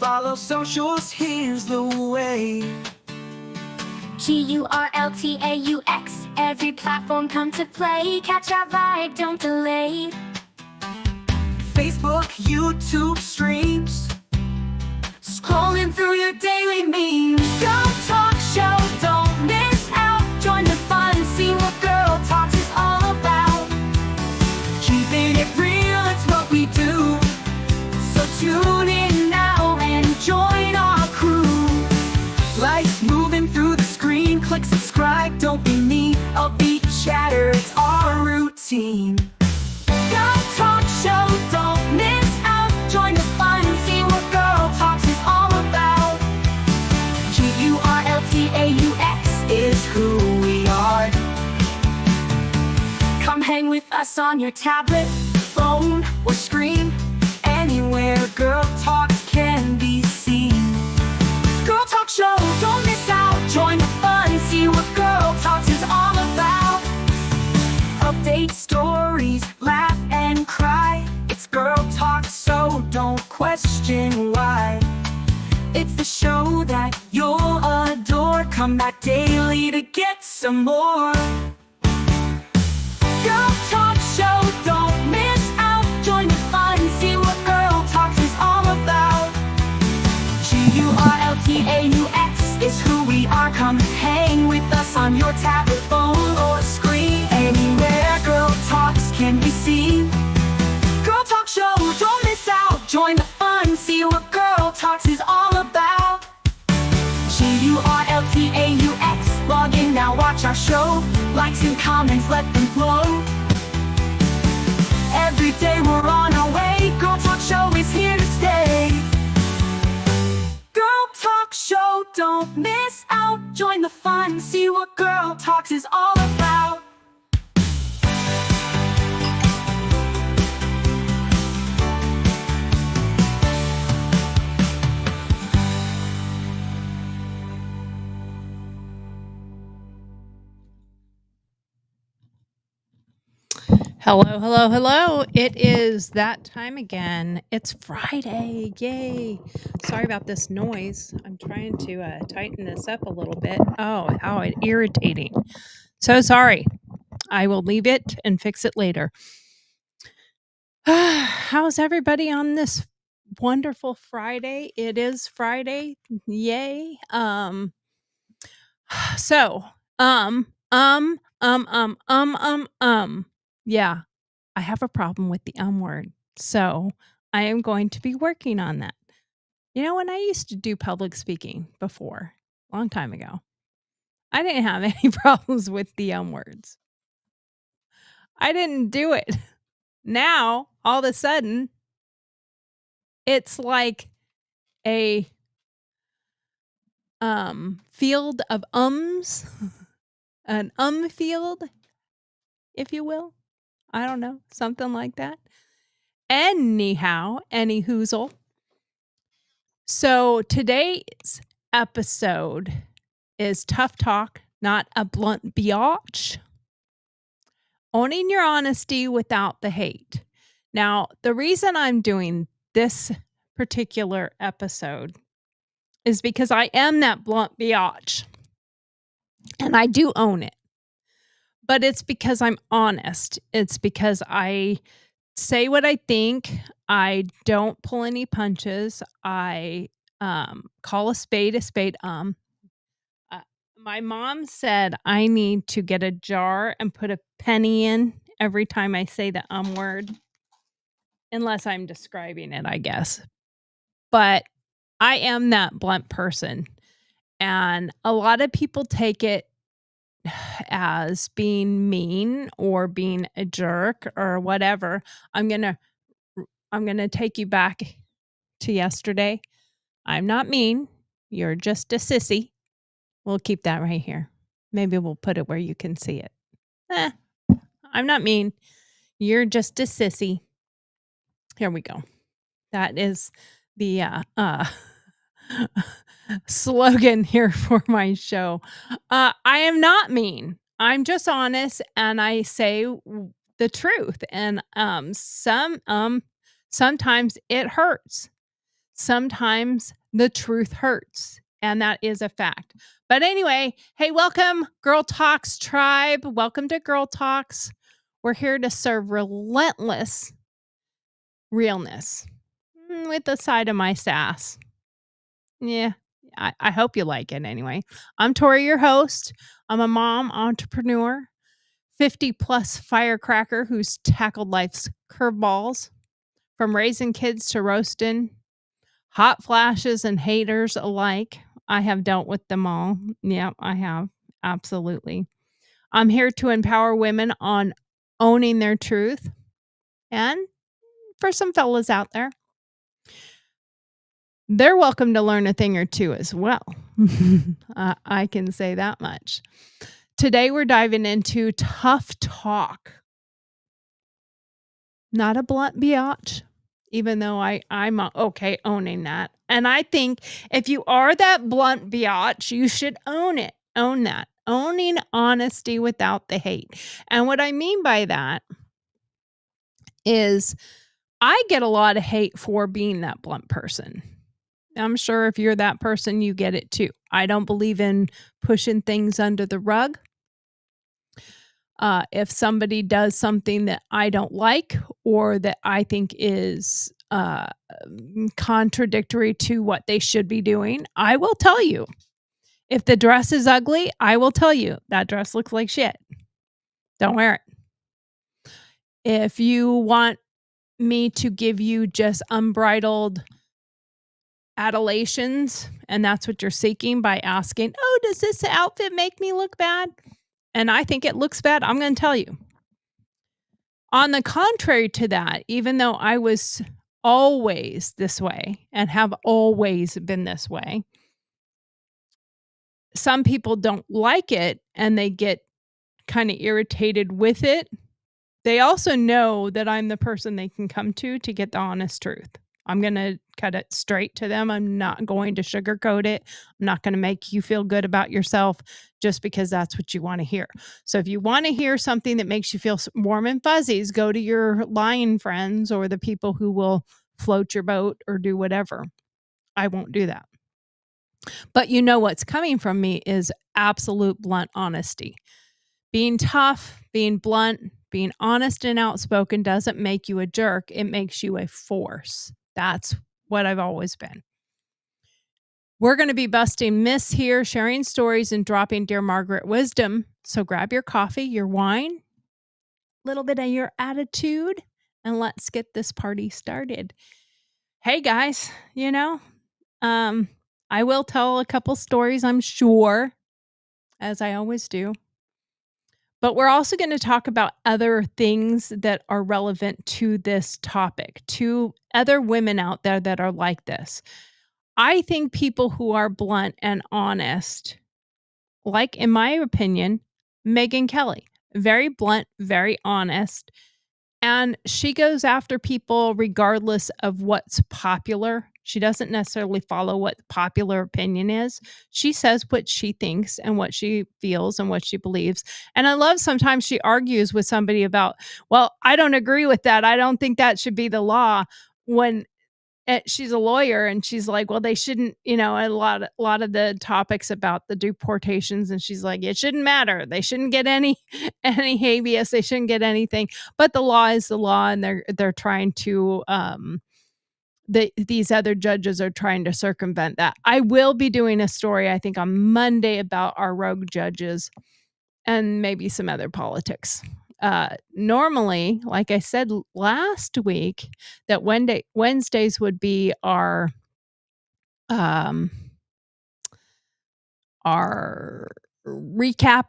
Follow socials, here's the way. Gurl TauX, every platform come to play. Catch our vibe, don't delay. Facebook, YouTube streams, scrolling through your daily memes. Gurl Talk Show, don't miss out. Join the fun, see what Gurl TauX is all about. Keeping it real, it's what we do. So tune in now and join our crew. Lights moving through the screen, click subscribe, don't be mean. Upbeat chatter, it's our routine. Gurl Talk Show, don't miss out. Join the fun, see what Gurl TauX is all about. Gurl TauX is who we are. Come hang with us on your tablet, phone, or screen. Anywhere Gurl TauX can be seen. Gurl Talk Show, don't miss out. Join the fun, see what Gurl TauX is all about. Update stories, laugh and cry. It's Gurl TauX, so don't question why. It's the show that you'll adore. Come back daily to get some more. Gurl Talk Show, don't miss out. Join the fun, see what Gurl TauX is all about. Gurl TauX is who we are. Come hang with us on your tablet, phone, or screen. Anywhere Gurl TauX can be seen. Gurl Talk Show, don't miss out. Join the fun, see what Gurl TauX is all about. Gurl TauX, log in now, watch our show. Likes and comments, let them flow. Every day we're on our way. Gurl Talk Show is here to stay. Gurl Talk Show, don't miss out. Join the fun, see what Gurl TauX is all about. Hello, hello, hello. It is that time again. It's Friday. Yay. Sorry about this noise. I'm trying to tighten this up a little bit. Oh, how irritating. So sorry. I will leave it and fix it later. How's everybody on this wonderful Friday? It is Friday. Yay. So, yeah, I have a problem with the word. So I am going to be working on that. You know, when I used to do public speaking before, a long time ago, I didn't have any problems with the words. I didn't do it. Now, all of a sudden, it's like a field of ums, an field, if you will. I don't know, something like that. Anyhow, any hoozle. So today's episode is Tough Talk, not a blunt BeeYotch. Owning your honesty without the hate. Now, the reason I'm doing this particular episode is because I am that blunt BeeYotch. And I do own it. But it's because I'm honest. It's because I say what I think. I don't pull any punches. I call a spade a spade. My mom said I need to get a jar and put a penny in every time I say the word. Unless I'm describing it, I guess. But I am that blunt person. And a lot of people take it as being mean or being a jerk or whatever. I'm going to take you back to yesterday. I'm not mean. You're just a sissy. We'll keep that right here. Maybe we'll put it where you can see it. I'm not mean. You're just a sissy. Here we go. That is the slogan here for my show. I am not mean. I'm just honest and I say the truth. And sometimes it hurts. Sometimes the truth hurts, and that is a fact. But anyway, hey, welcome, Gurl TauX tribe. Welcome to Gurl TauX. We're here to serve relentless realness with a side of my sass. Yeah, I hope you like it anyway. I'm Tori, your host. I'm a mom, entrepreneur, 50 plus firecracker who's tackled life's curveballs, from raising kids to roasting, hot flashes and haters alike. I have dealt with them all. Yeah, I have. Absolutely. I'm here to empower women on owning their truth. And for some fellas out there, they're welcome to learn a thing or two as well. I can say that much. Today, we're diving into tough talk. Not a blunt biatch, even though I'm okay owning that. And I think if you are that blunt biatch, you should own it. Own that. Owning honesty without the hate. And what I mean by that is I get a lot of hate for being that blunt person. I'm sure if you're that person, you get it too. I don't believe in pushing things under the rug. If somebody does something that I don't like or that I think is contradictory to what they should be doing, I will tell you. If the dress is ugly, I will tell you that dress looks like shit. Don't wear it. If you want me to give you just unbridled adulations and that's what you're seeking by asking, oh, does this outfit make me look bad? And I think it looks bad, I'm going to tell you. On the contrary to that, even though I was always this way and have always been this way, some people don't like it and they get kind of irritated with it. They also know that I'm the person they can come to get the honest truth. I'm going to cut it straight to them. I'm not going to sugarcoat it. I'm not going to make you feel good about yourself just because that's what you want to hear. So if you want to hear something that makes you feel warm and fuzzies, go to your lying friends or the people who will float your boat or do whatever. I won't do that. But you know what's coming from me is absolute blunt honesty. Being tough, being blunt, being honest and outspoken doesn't make you a jerk. It makes you a force. That's what I've always been. We're going to be busting myths here, sharing stories, and dropping Dear Margaret wisdom. So grab your coffee, your wine, a little bit of your attitude, and let's get this party started. Hey guys, I will tell a couple stories, I'm sure, as I always do. But we're also going to talk about other things that are relevant to this topic, to other women out there that are like this. I think people who are blunt and honest, like, in my opinion, Megyn Kelly, very blunt, very honest, and she goes after people regardless of what's popular. She doesn't necessarily follow what popular opinion is. She says what she thinks and what she feels and what she believes. And I love sometimes she argues with somebody about, well, I don't agree with that. I don't think that should be the law, when she's a lawyer and she's like, well, they shouldn't, a lot of the topics about the deportations. And she's like, it shouldn't matter. They shouldn't get any habeas. They shouldn't get anything. But the law is the law. And they're trying to, these other judges are trying to circumvent that. I will be doing a story, I think, on Monday about our rogue judges and maybe some other politics. Normally, like I said last week, that Wednesdays would be our recap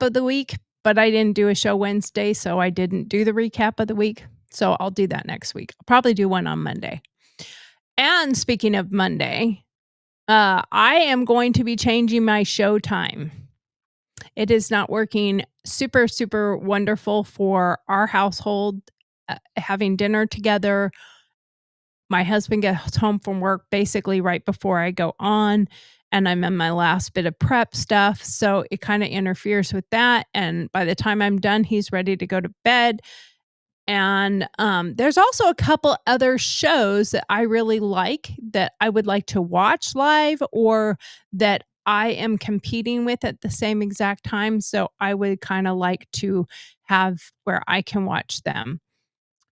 of the week, but I didn't do a show Wednesday, so I didn't do the recap of the week. So I'll do that next week. I'll probably do one on Monday. And speaking of Monday, I am going to be changing my show time. It is not working super, super wonderful for our household, having dinner together. My husband gets home from work basically right before I go on, and I'm in my last bit of prep stuff. So it kind of interferes with that. And by the time I'm done, he's ready to go to bed. And there's also a couple other shows that I really like that I would like to watch live or that I am competing with at the same exact time. So I would kind of like to have where I can watch them.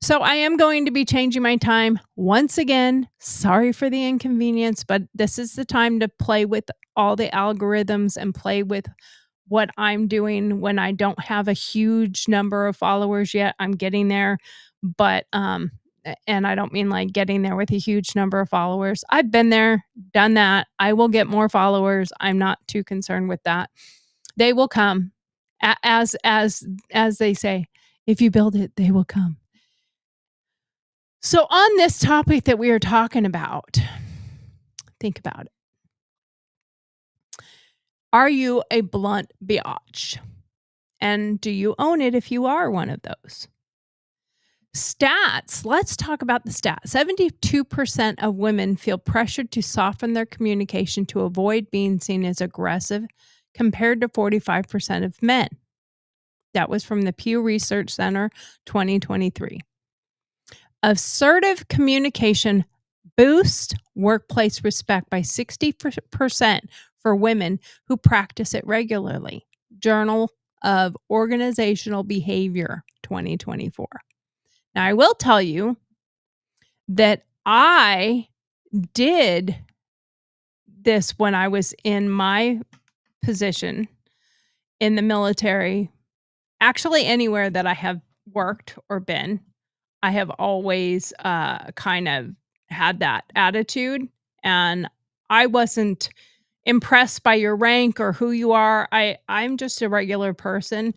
So I am going to be changing my time once again. Sorry for the inconvenience, but this is the time to play with all the algorithms and play with what I'm doing when I don't have a huge number of followers yet. I'm getting there, but and I don't mean like getting there with a huge number of followers. I've been there, done that. I will get more followers. I'm not too concerned with that. They will come. As they say, if you build it, they will come. So on this topic that we are talking about, think about it. Are you a blunt biatch? And do you own it if you are one of those? Stats. Let's talk about the stats. 72% of women feel pressured to soften their communication to avoid being seen as aggressive, compared to 45% of men. That was from the Pew Research Center 2023. Assertive communication boosts workplace respect by 60% for women who practice it regularly. Journal of Organizational Behavior 2024. Now, I will tell you that I did this when I was in my position in the military. Actually, anywhere that I have worked or been, I have always kind of had that attitude. And I wasn't impressed by your rank or who you are. I'm just a regular person.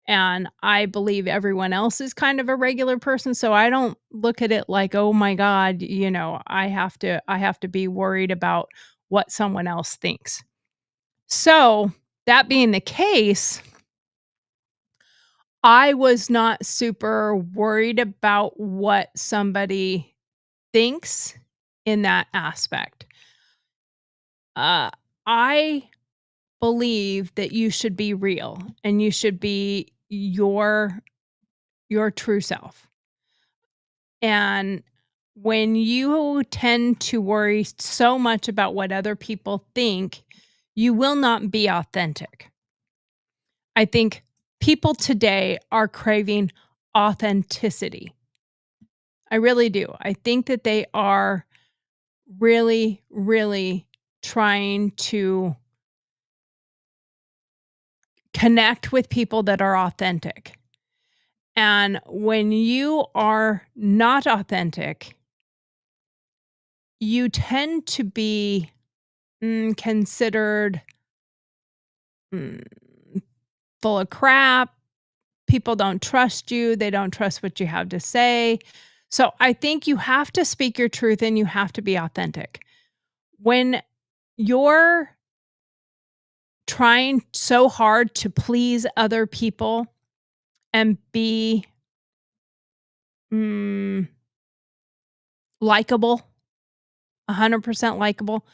And I believe everyone else is kind of a regular person. So I don't look at it like, oh my God, I have to be worried about what someone else thinks. So that being the case, I was not super worried about what somebody thinks in that aspect. I believe that you should be real and you should be your true self. And when you tend to worry so much about what other people think, you will not be authentic. I think people today are craving authenticity. I really do. I think that they are really, really trying to connect with people that are authentic. And when you are not authentic, you tend to be considered full of crap. People don't trust you. They don't trust what you have to say. So I think you have to speak your truth and you have to be authentic. When you're trying so hard to please other people and be likable, 100% likable,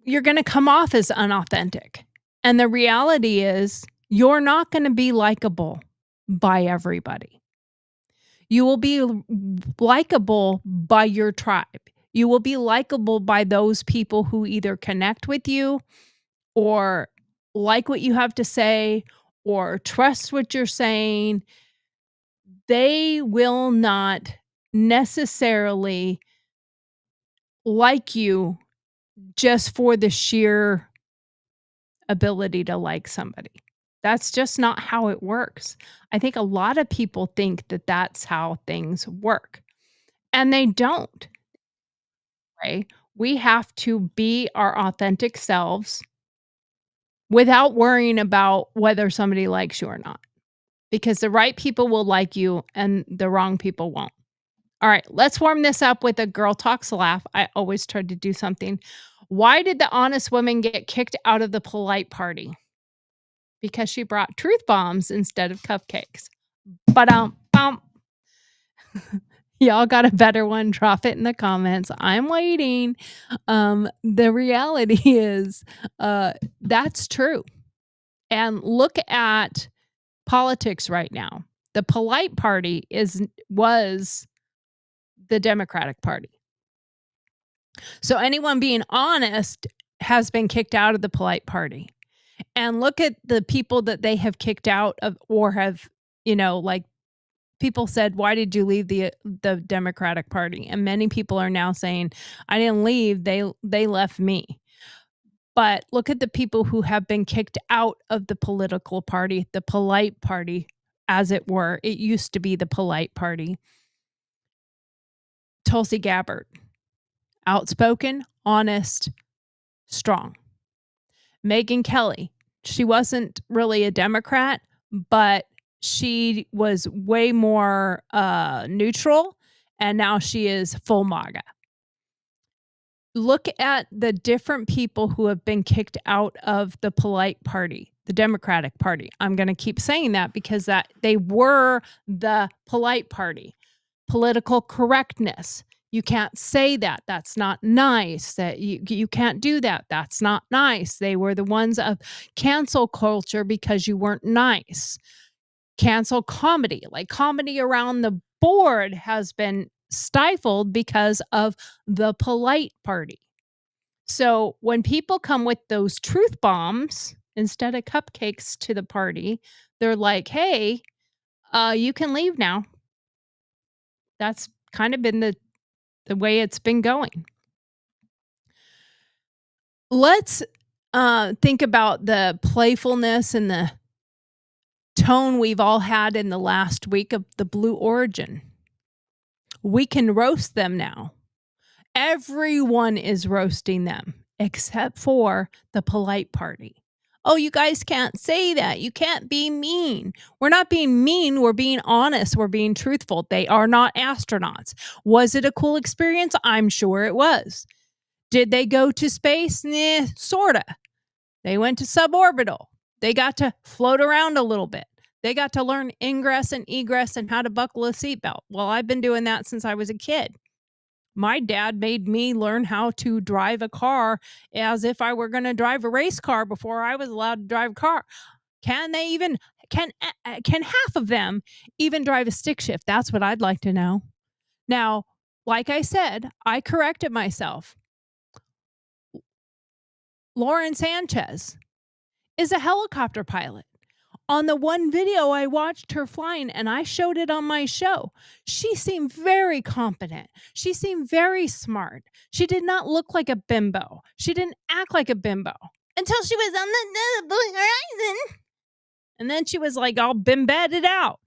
you're going to come off as unauthentic. And the reality is, you're not going to be likable by everybody. You will be likable by your tribe. You will be likable by those people who either connect with you or like what you have to say or trust what you're saying. They will not necessarily like you just for the sheer ability to like somebody. That's just not how it works. I think a lot of people think that that's how things work, and they don't. Right? We have to be our authentic selves without worrying about whether somebody likes you or not, because the right people will like you and the wrong people won't. All right, let's warm this up with a Gurl TauX laugh. I always try to do something. Why did the honest woman get kicked out of the polite party? Because she brought truth bombs instead of cupcakes. Ba-dum-bum. Y'all got a better one? Drop it in the comments. I'm waiting. The reality is, that's true. And look at politics right now. The polite party was the Democratic Party. So anyone being honest has been kicked out of the polite party. And look at the people that they have kicked out of, or have, like, people said, "Why did you leave the Democratic Party?" And many people are now saying, "I didn't leave, they left me." But look at the people who have been kicked out of the political party, the polite party, as it were. It used to be the polite party. Tulsi Gabbard, outspoken, honest, strong. Megyn Kelly, she wasn't really a Democrat, but she was way more neutral, and now she is full MAGA. Look at the different people who have been kicked out of the polite party, the Democratic Party. I'm going to keep saying that because that they were the polite party. Political correctness. You can't say that. That's not nice. That you can't do that. That's not nice. They were the ones of cancel culture because you weren't nice. Cancel comedy. Like, comedy around the board has been stifled because of the polite party. So when people come with those truth bombs instead of cupcakes to the party, they're like, "Hey, you can leave now." That's kind of been the way it's been going. Let's think about the playfulness and the tone we've all had in the last week of the Blue Origin. We can roast them now. Everyone is roasting them except for the polite party. "Oh, you guys can't say that. You can't be mean." We're not being mean. We're being honest. We're being truthful. They are not astronauts. Was it a cool experience? I'm sure it was. Did they go to space? Nah, sorta. They went to suborbital. They got to float around a little bit. They got to learn ingress and egress and how to buckle a seatbelt. Well, I've been doing that since I was a kid. My dad made me learn how to drive a car as if I were going to drive a race car before I was allowed to drive a car. Can half of them even drive a stick shift? That's what I'd like to know. Now, like I said, I corrected myself. Lauren Sanchez is a helicopter pilot. On the one video I watched her flying, and I showed it on my show, she seemed very competent. She seemed very smart. She did not look like a bimbo. She didn't act like a bimbo until she was on the blue horizon. And then she was like all bimbedded out.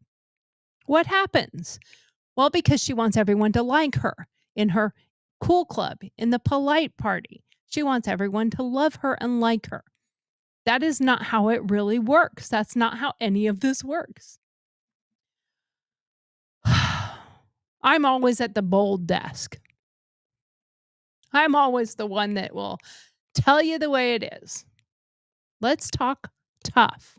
What happens? Well, because she wants everyone to like her in her cool club, in the polite party. She wants everyone to love her and like her. That is not how it really works. That's not how any of this works. I'm always at the bold desk. I'm always the one that will tell you the way it is. Let's talk tough.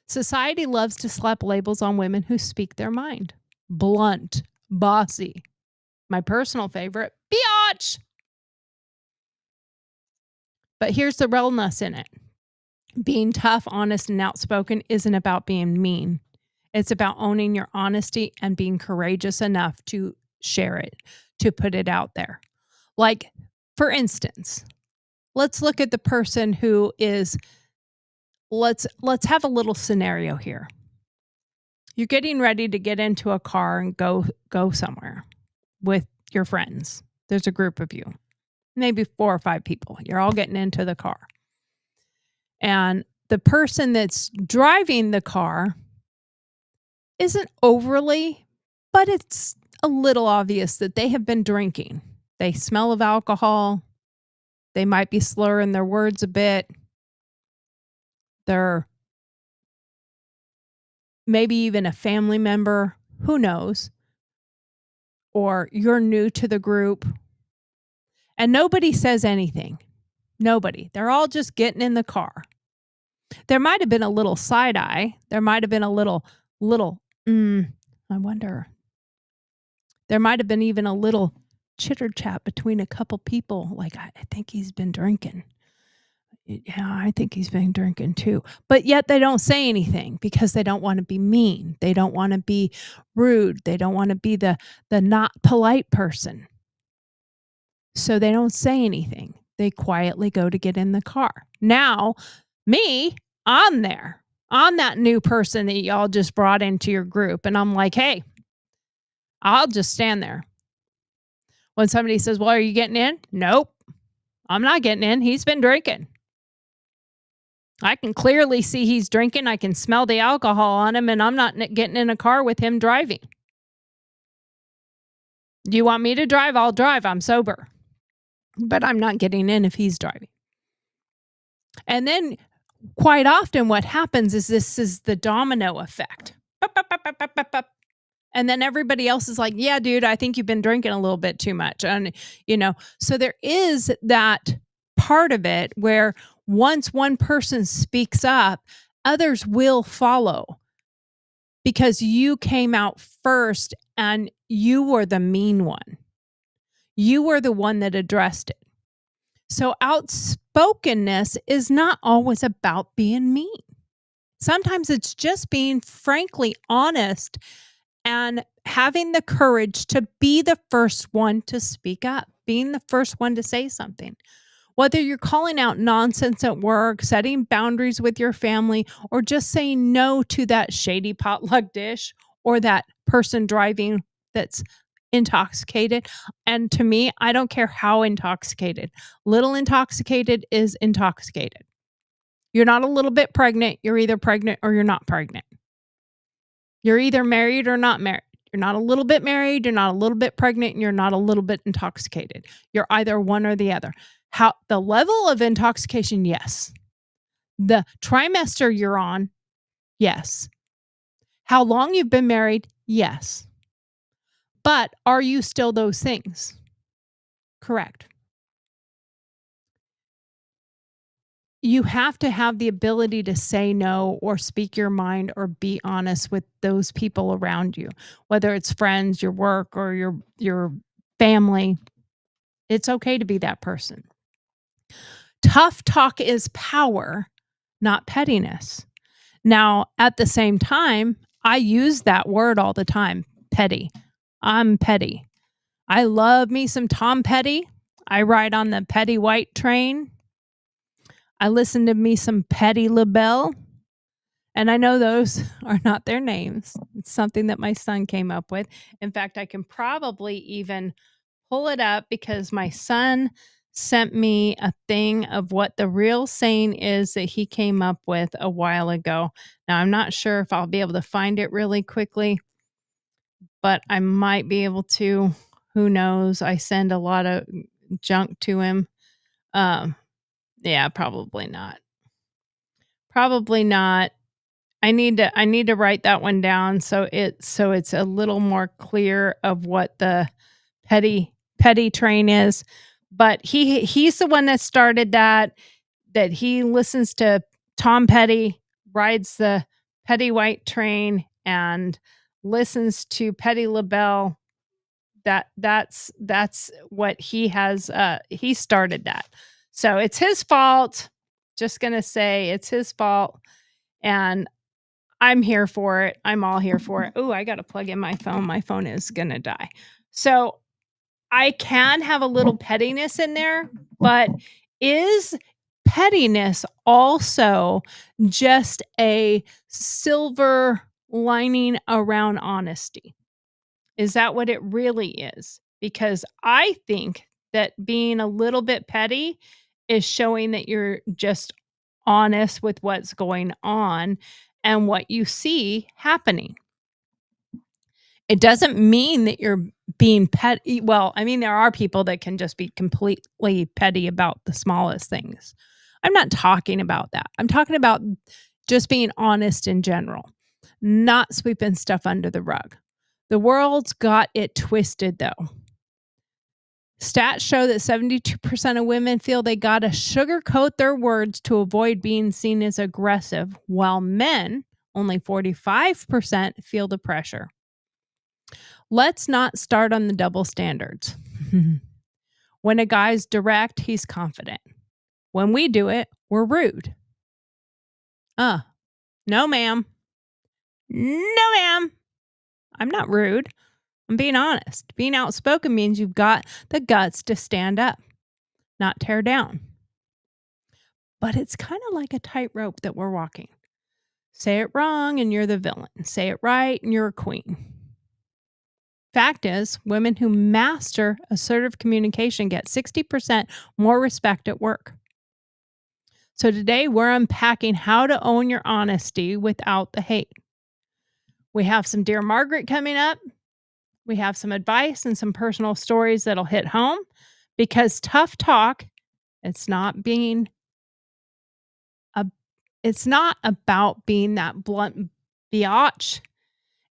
Society loves to slap labels on women who speak their mind. Blunt, bossy. My personal favorite, BeeYotch. But here's the realness in it. Being tough, honest, and outspoken isn't about being mean. It's about owning your honesty and being courageous enough to share it, to put it out there. Like, for instance, let's look at the person who is, let's have a little scenario here. You're getting ready to get into a car and go somewhere with your friends. There's a group of you, maybe 4 or 5 people. You're all getting into the car. And the person that's driving the car isn't overly, but it's a little obvious that they have been drinking. They smell of alcohol. They might be slurring their words a bit. They're maybe even a family member. Who knows? Or you're new to the group. And nobody says anything. Nobody. They're all just getting in the car. There might have been a little side eye. There might have been a little, I wonder. There might have been even a little chitter chat between a couple people. Like, I think he's been drinking. Yeah, I think he's been drinking too. But yet they don't say anything because they don't want to be mean. They don't want to be rude. They don't want to be the not polite person. So they don't say anything. They quietly go to get in the car. Now, me, I'm there. I'm that new person that y'all just brought into your group. And I'm like, hey, I'll just stand there. When somebody says, well, are you getting in? Nope, I'm not getting in. He's been drinking. I can clearly see he's drinking. I can smell the alcohol on him, and I'm not getting in a car with him driving. Do you want me to drive? I'll drive. I'm sober. But I'm not getting in if he's driving. And then quite often what happens is this is the domino effect. And then everybody else is like, yeah, dude, I think you've been drinking a little bit too much. And, so there is that part of it where once one person speaks up, others will follow because you came out first and you were the mean one. You were the one that addressed it. So outspokenness is not always about being mean. Sometimes it's just being frankly honest and having the courage to be the first one to speak up, being the first one to say something. Whether you're calling out nonsense at work, setting boundaries with your family, or just saying no to that shady potluck dish or that person driving that's intoxicated. And to me, I don't care how intoxicated. Little intoxicated is intoxicated. You're not a little bit pregnant. You're either pregnant or you're not pregnant. You're either married or not married. You're not a little bit married, you're not a little bit pregnant, and you're not a little bit intoxicated. You're either one or the other. How the level of intoxication, yes. The trimester you're on, yes. How long you've been married, yes. But are you still those things? Correct. You have to have the ability to say no or speak your mind or be honest with those people around you, whether it's friends, your work, or your family. It's okay to be that person. Tough talk is power, not pettiness. Now, at the same time, I use that word all the time, petty. I'm petty. I love me some Tom Petty. I ride on the Petty White train. I listen to me some Petty LaBelle. And I know those are not their names. It's something that my son came up with. In fact, I can probably even pull it up because my son sent me a thing of what the real saying is that he came up with a while ago. Now, I'm not sure if I'll be able to find it really quickly, but I might be able to. Who knows? I send a lot of junk to him. Yeah, probably not. Probably not. I need to write that one down so it's a little more clear of what the petty train is. But he's the one that started that he listens to Tom Petty, rides the Petty White train, and listens to Petty LaBelle. That's what he has. He started that, so it's his fault. Just gonna say it's his fault, and I'm here for it. I'm all here for it. Oh, I got to plug in my phone. My phone is gonna die. So I can have a little pettiness in there, but is pettiness also just a silver lining around honesty? Is that what it really is? Because I think that being a little bit petty is showing that you're just honest with what's going on and what you see happening. It doesn't mean that you're being petty. Well, I mean, there are people that can just be completely petty about the smallest things. I'm not talking about that. I'm talking about just being honest in general, not sweeping stuff under the rug. The world's got it twisted, though. Stats show that 72% of women feel they gotta sugarcoat their words to avoid being seen as aggressive, while men, only 45%, feel the pressure. Let's not start on the double standards. When a guy's direct, he's confident. When we do it, we're rude. No, ma'am. No, ma'am. I'm not rude. I'm being honest. Being outspoken means you've got the guts to stand up, not tear down. But it's kind of like a tightrope that we're walking. Say it wrong and you're the villain. Say it right and you're a queen. Fact is, women who master assertive communication get 60% more respect at work. So today we're unpacking how to own your honesty without the hate. We have some Dear Margaret coming up. We have some advice and some personal stories that'll hit home, because tough talk, it's not about being that blunt biatch.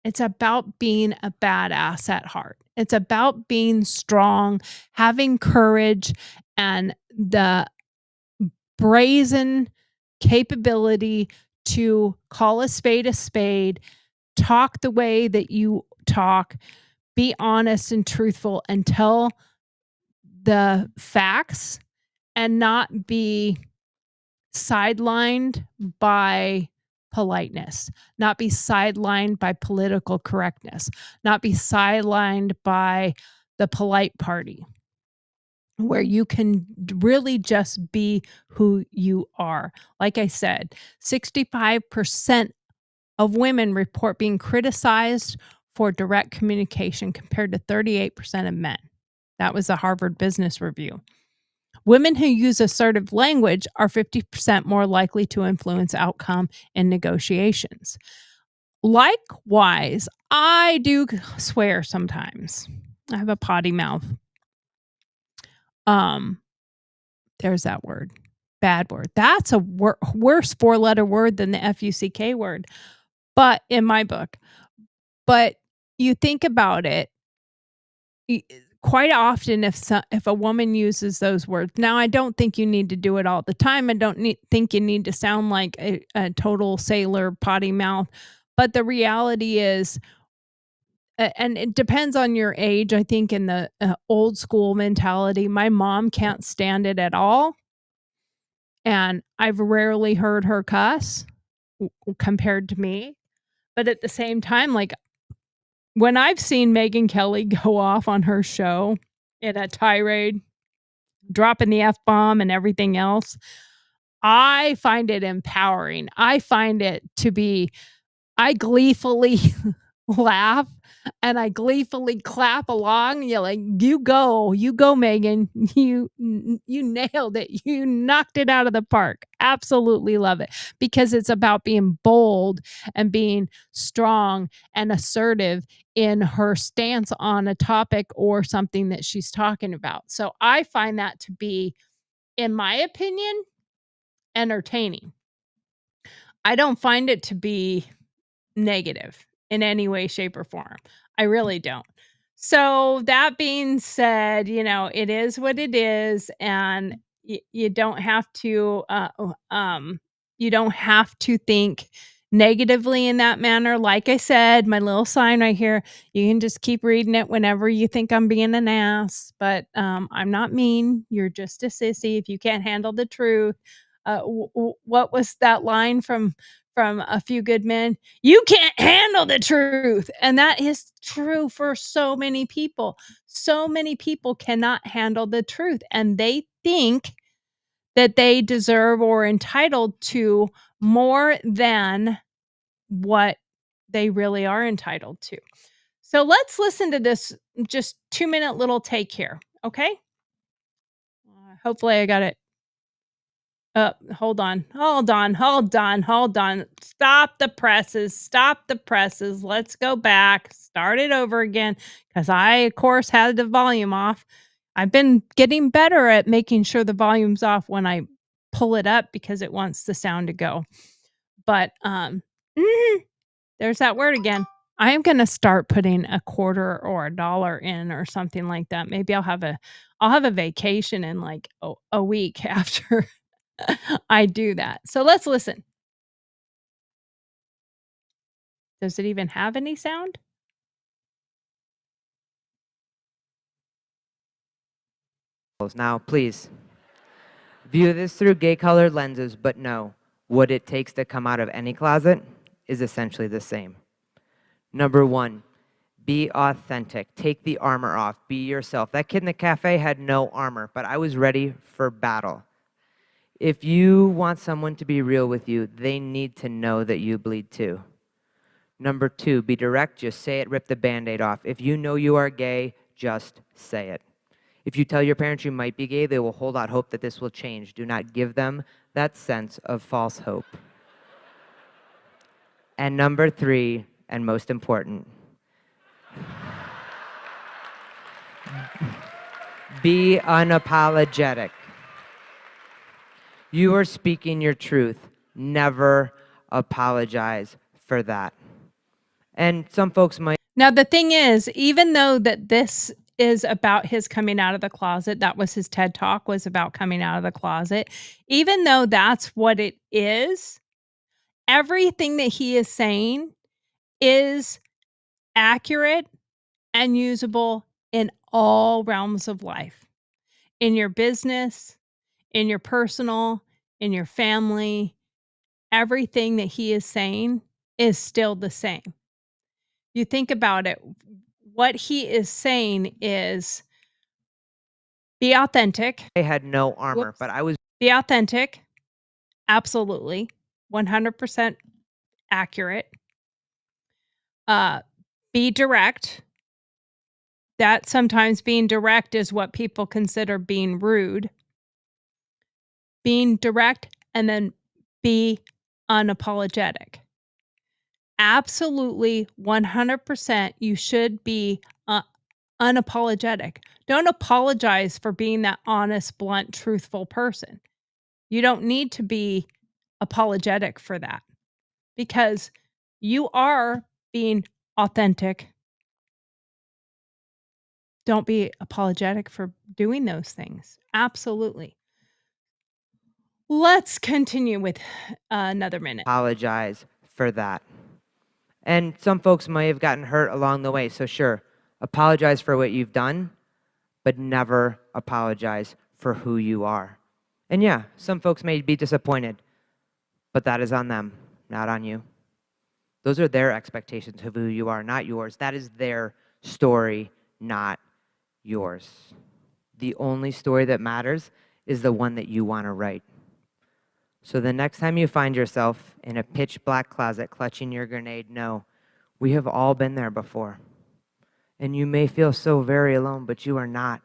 It's about being a badass at heart. It's about being strong, having courage, and the brazen capability to call a spade, talk the way that you talk, be honest and truthful, and tell the facts, and not be sidelined by politeness, not be sidelined by political correctness, not be sidelined by the polite party, where you can really just be who you are. Like I said, 65% of women report being criticized for direct communication compared to 38% of men. That was a Harvard Business Review. Women who use assertive language are 50% more likely to influence outcome in negotiations. Likewise, I do swear sometimes. I have a potty mouth. There's that word. Bad word. That's a worse four-letter word than the FUCK word, but in my book. But you think about it, quite often if a woman uses those words. Now, I don't think you need to do it all the time. I don't think you need to sound like a total sailor potty mouth. But the reality is, and it depends on your age, I think in the old school mentality, my mom can't stand it at all. And I've rarely heard her cuss compared to me. But at the same time, like, when I've seen Megyn Kelly go off on her show in a tirade, dropping the F-bomb and everything else, I find it empowering. I find it to be, I gleefully laugh and I gleefully clap along. You're like, you go, Megyn. You nailed it. You knocked it out of the park. Absolutely love it, because it's about being bold and being strong and assertive in her stance on a topic or something that she's talking about. So I find that to be, in my opinion, entertaining. I don't find it to be negative in any way, shape, or form. I really don't. So that being said, it is what it is, and you don't have to think negatively in that manner. Like I said, my little sign right here, you can just keep reading it whenever you think I'm being an ass, but I'm not mean. You're just a sissy if you can't handle the truth. What was that line from A Few Good Men? You can't handle the truth. And that is true for so many people. So many people cannot handle the truth, and they think that they deserve or entitled to more than what they really are entitled to. So let's listen to this just 2-minute little take here. Okay. Hopefully I got it. Hold on. Stop the presses. Let's go back. Start it over again, because I, of course, had the volume off. I've been getting better at making sure the volume's off when I pull it up, because it wants the sound to go. But there's that word again. I am going to start putting a quarter or a dollar in or something like that. Maybe I'll have a vacation in like a week after I do that. So let's listen. Does it even have any sound? Now, please, View this through gay-colored lenses, but no, what it takes to come out of any closet is essentially the same. Number 1, be authentic. Take the armor off. Be yourself. That kid in the cafe had no armor, but I was ready for battle. If you want someone to be real with you, they need to know that you bleed too. Number 2, be direct. Just say it. Rip the Band-Aid off. If you know you are gay, just say it. If you tell your parents you might be gay, they will hold out hope that this will change. Do not give them that sense of false hope. And number 3, and most important, be unapologetic. You are speaking your truth. Never apologize for that. And some folks might. Now, the thing is, even though that this is about his coming out of the closet, that was his TED Talk, was about coming out of the closet. Even though that's what it is, everything that he is saying is accurate and usable in all realms of life. In your business, in your personal, in your family, everything that he is saying is still the same. You think about it, what he is saying is be authentic. I had no armor, Whoops. but I was. Be authentic. Absolutely. 100% accurate. Be direct. That sometimes being direct is what people consider being rude. Being direct, and then be unapologetic. Absolutely 100% you should be unapologetic. Don't apologize for being that honest, blunt, truthful person. You don't need to be apologetic for that because you are being authentic. Don't be apologetic for doing those things. Absolutely. Let's continue with another minute. Apologize for that. And some folks may have gotten hurt along the way. So sure, apologize for what you've done, but never apologize for who you are. And yeah, some folks may be disappointed, but that is on them, not on you. Those are their expectations of who you are, not yours. That is their story, not yours. The only story that matters is the one that you want to write. So the next time you find yourself in a pitch black closet clutching your grenade, know we have all been there before. And you may feel so very alone, but you are not.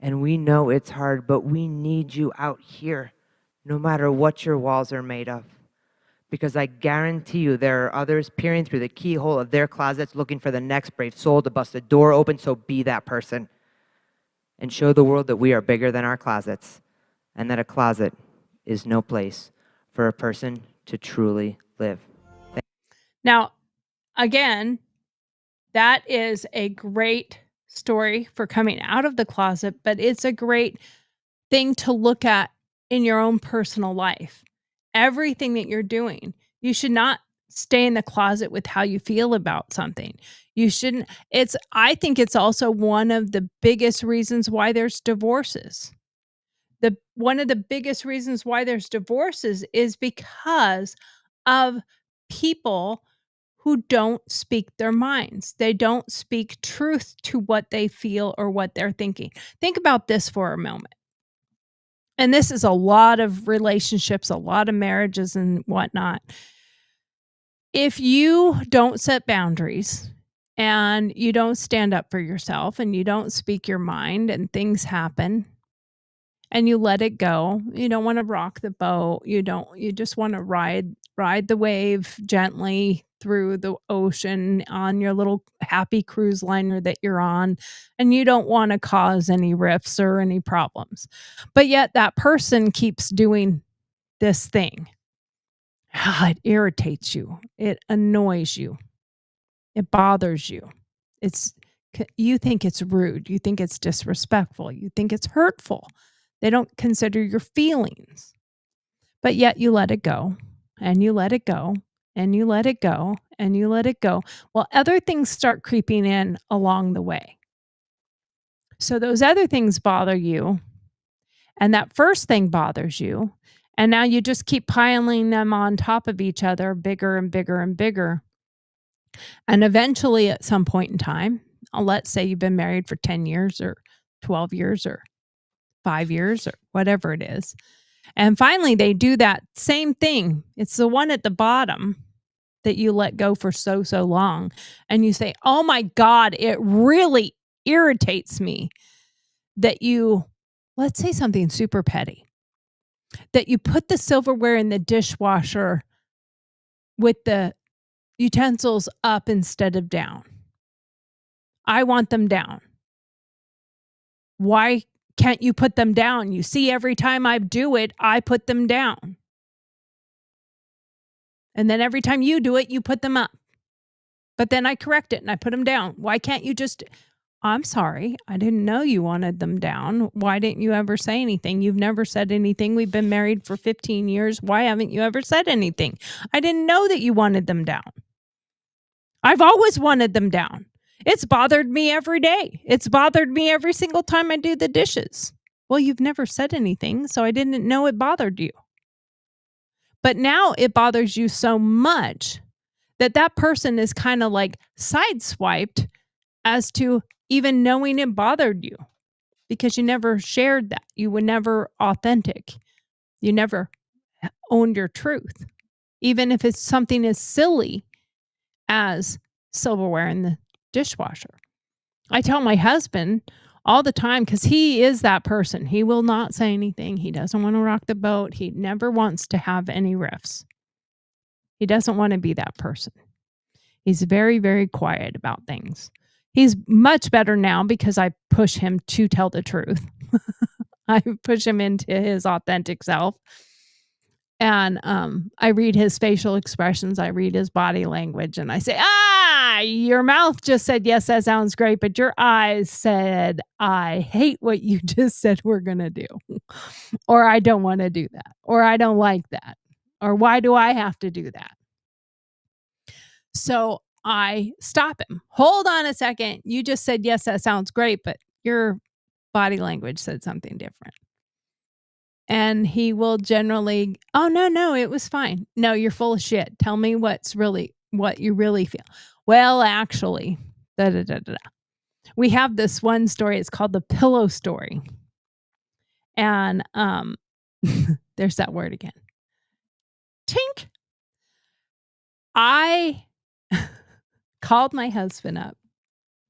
And we know it's hard, but we need you out here, no matter what your walls are made of. Because I guarantee you there are others peering through the keyhole of their closets looking for the next brave soul to bust the door open, so be that person. And show the world that we are bigger than our closets, and that a closet is no place for a person to truly live. Now, again, that is a great story for coming out of the closet, but it's a great thing to look at in your own personal life. Everything that you're doing, you should not stay in the closet with how you feel about something. You shouldn't. I think it's also one of the biggest reasons why there's divorces. One of the biggest reasons why there's divorces is because of people who don't speak their minds. They don't speak truth to what they feel or what they're thinking. Think about this for a moment. And this is a lot of relationships, a lot of marriages and whatnot. If you don't set boundaries and you don't stand up for yourself and you don't speak your mind and things happen, and you let it go. You don't want to rock the boat. You just want to ride the wave gently through the ocean on your little happy cruise liner that you're on, and you don't want to cause any rifts or any problems. But yet that person keeps doing this thing. It irritates you. It annoys you. It bothers you. You think it's rude. You think it's disrespectful. You think it's hurtful. They don't consider your feelings. But yet you let it go, and you let it go, and you let it go, and you let it go. Well, other things start creeping in along the way. So those other things bother you, And that first thing bothers you. And now you just keep piling them on top of each other, bigger and bigger and bigger. And eventually, at some point in time, let's say you've been married for 10 years or 12 years or 5 years or whatever it is. And finally, they do that same thing. It's the one at the bottom that you let go for so long. And you say, oh my God, it really irritates me that you, let's say something super petty, that you put the silverware in the dishwasher with the utensils up instead of down. I want them down. Why can't you put them down? You see, every time I do it, I put them down. And then every time you do it, you put them up. But then I correct it and I put them down. Why can't you just, I'm sorry, I didn't know you wanted them down. Why didn't you ever say anything? You've never said anything. We've been married for 15 years. Why haven't you ever said anything? I didn't know that you wanted them down. I've always wanted them down. It's bothered me every day. It's bothered me every single time I do the dishes. Well, you've never said anything, so I didn't know it bothered you. But now it bothers you so much that that person is kind of like sideswiped as to even knowing it bothered you, because you never shared that. You were never authentic. You never owned your truth. Even if it's something as silly as silverware in the dishwasher. I tell my husband all the time, because he is that person. He will not say anything. He doesn't want to rock the boat. He never wants to have any riffs. He doesn't want to be that person. He's very, very quiet about things. He's much better now because I push him to tell the truth. I push him into his authentic self. And I read his facial expressions. I read his body language. And I say, your mouth just said, yes, that sounds great. But your eyes said, I hate what you just said we're going to do. Or I don't want to do that. Or I don't like that. Or why do I have to do that? So I stop him. Hold on a second. You just said, yes, that sounds great. But your body language said something different. And he will generally, oh, no, it was fine. No, you're full of shit. Tell me what you really feel. Well, actually, we have this one story. It's called the pillow story. And there's that word again. Tink. I called my husband up.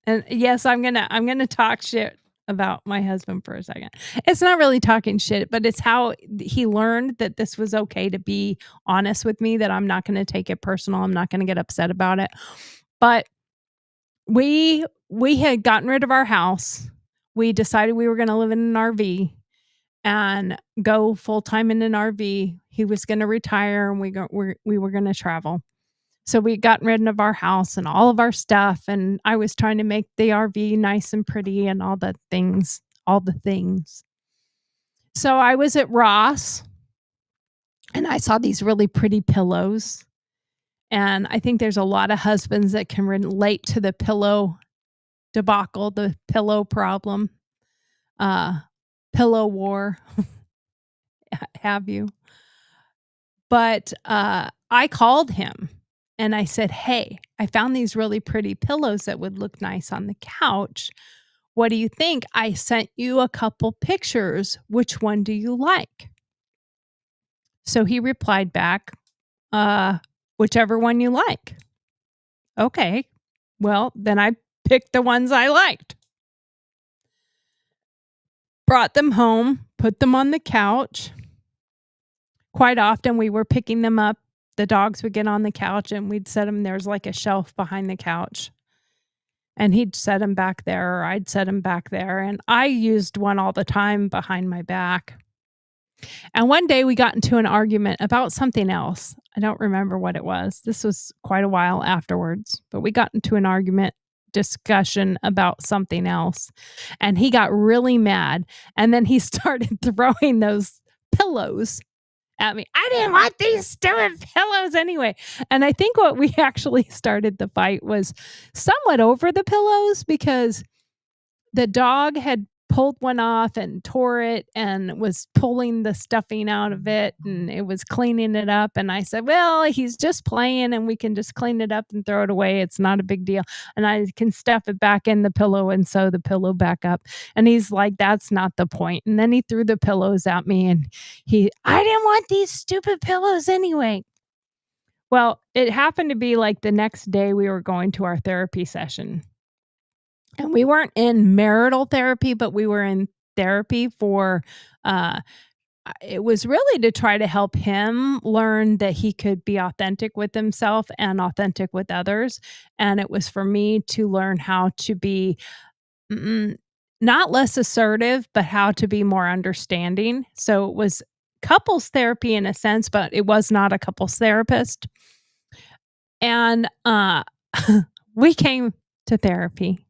And yes, I'm gonna talk shit about my husband for a second. It's not really talking shit, but it's how he learned that this was okay to be honest with me, that I'm not going to take it personal. I'm not going to get upset about it. But we had gotten rid of our house. We decided we were going to live in an RV and go full-time in an RV. He was going to retire and we were going to travel. So we got rid of our house and all of our stuff. And I was trying to make the RV nice and pretty and all the things. So I was at Ross and I saw these really pretty pillows. And I think there's a lot of husbands that can relate to the pillow debacle, the pillow problem, pillow war. Have you? But I called him. And I said, hey, I found these really pretty pillows that would look nice on the couch. What do you think? I sent you a couple pictures. Which one do you like? So he replied back, whichever one you like. Okay. Well, then I picked the ones I liked. Brought them home, put them on the couch. Quite often we were picking them up. The dogs would get on the couch and we'd set them. There's like a shelf behind the couch. And he'd set them back there, or I'd set them back there. And I used one all the time behind my back. And one day we got into an argument about something else. I don't remember what it was. This was quite a while afterwards. But we got into an discussion about something else. And he got really mad. And then he started throwing those pillows at me. I didn't want these stupid pillows anyway. And I think what we actually started the fight was somewhat over the pillows, because the dog had pulled one off and tore it and was pulling the stuffing out of it, and it was cleaning it up, and I said, "Well, he's just playing and we can just clean it up and throw it away. It's not a big deal. And I can stuff it back in the pillow and sew the pillow back up." And he's like, "That's not the point." And then he threw the pillows at me and I didn't want these stupid pillows anyway. Well, it happened to be like the next day we were going to our therapy session. And we weren't in marital therapy, but we were in therapy for uh it was really to try to help him learn that he could be authentic with himself and authentic with others. And it was for me to learn how to be mm, not less assertive, but how to be more understanding. So it was couples therapy in a sense, but it was not a couples therapist. And we came to therapy.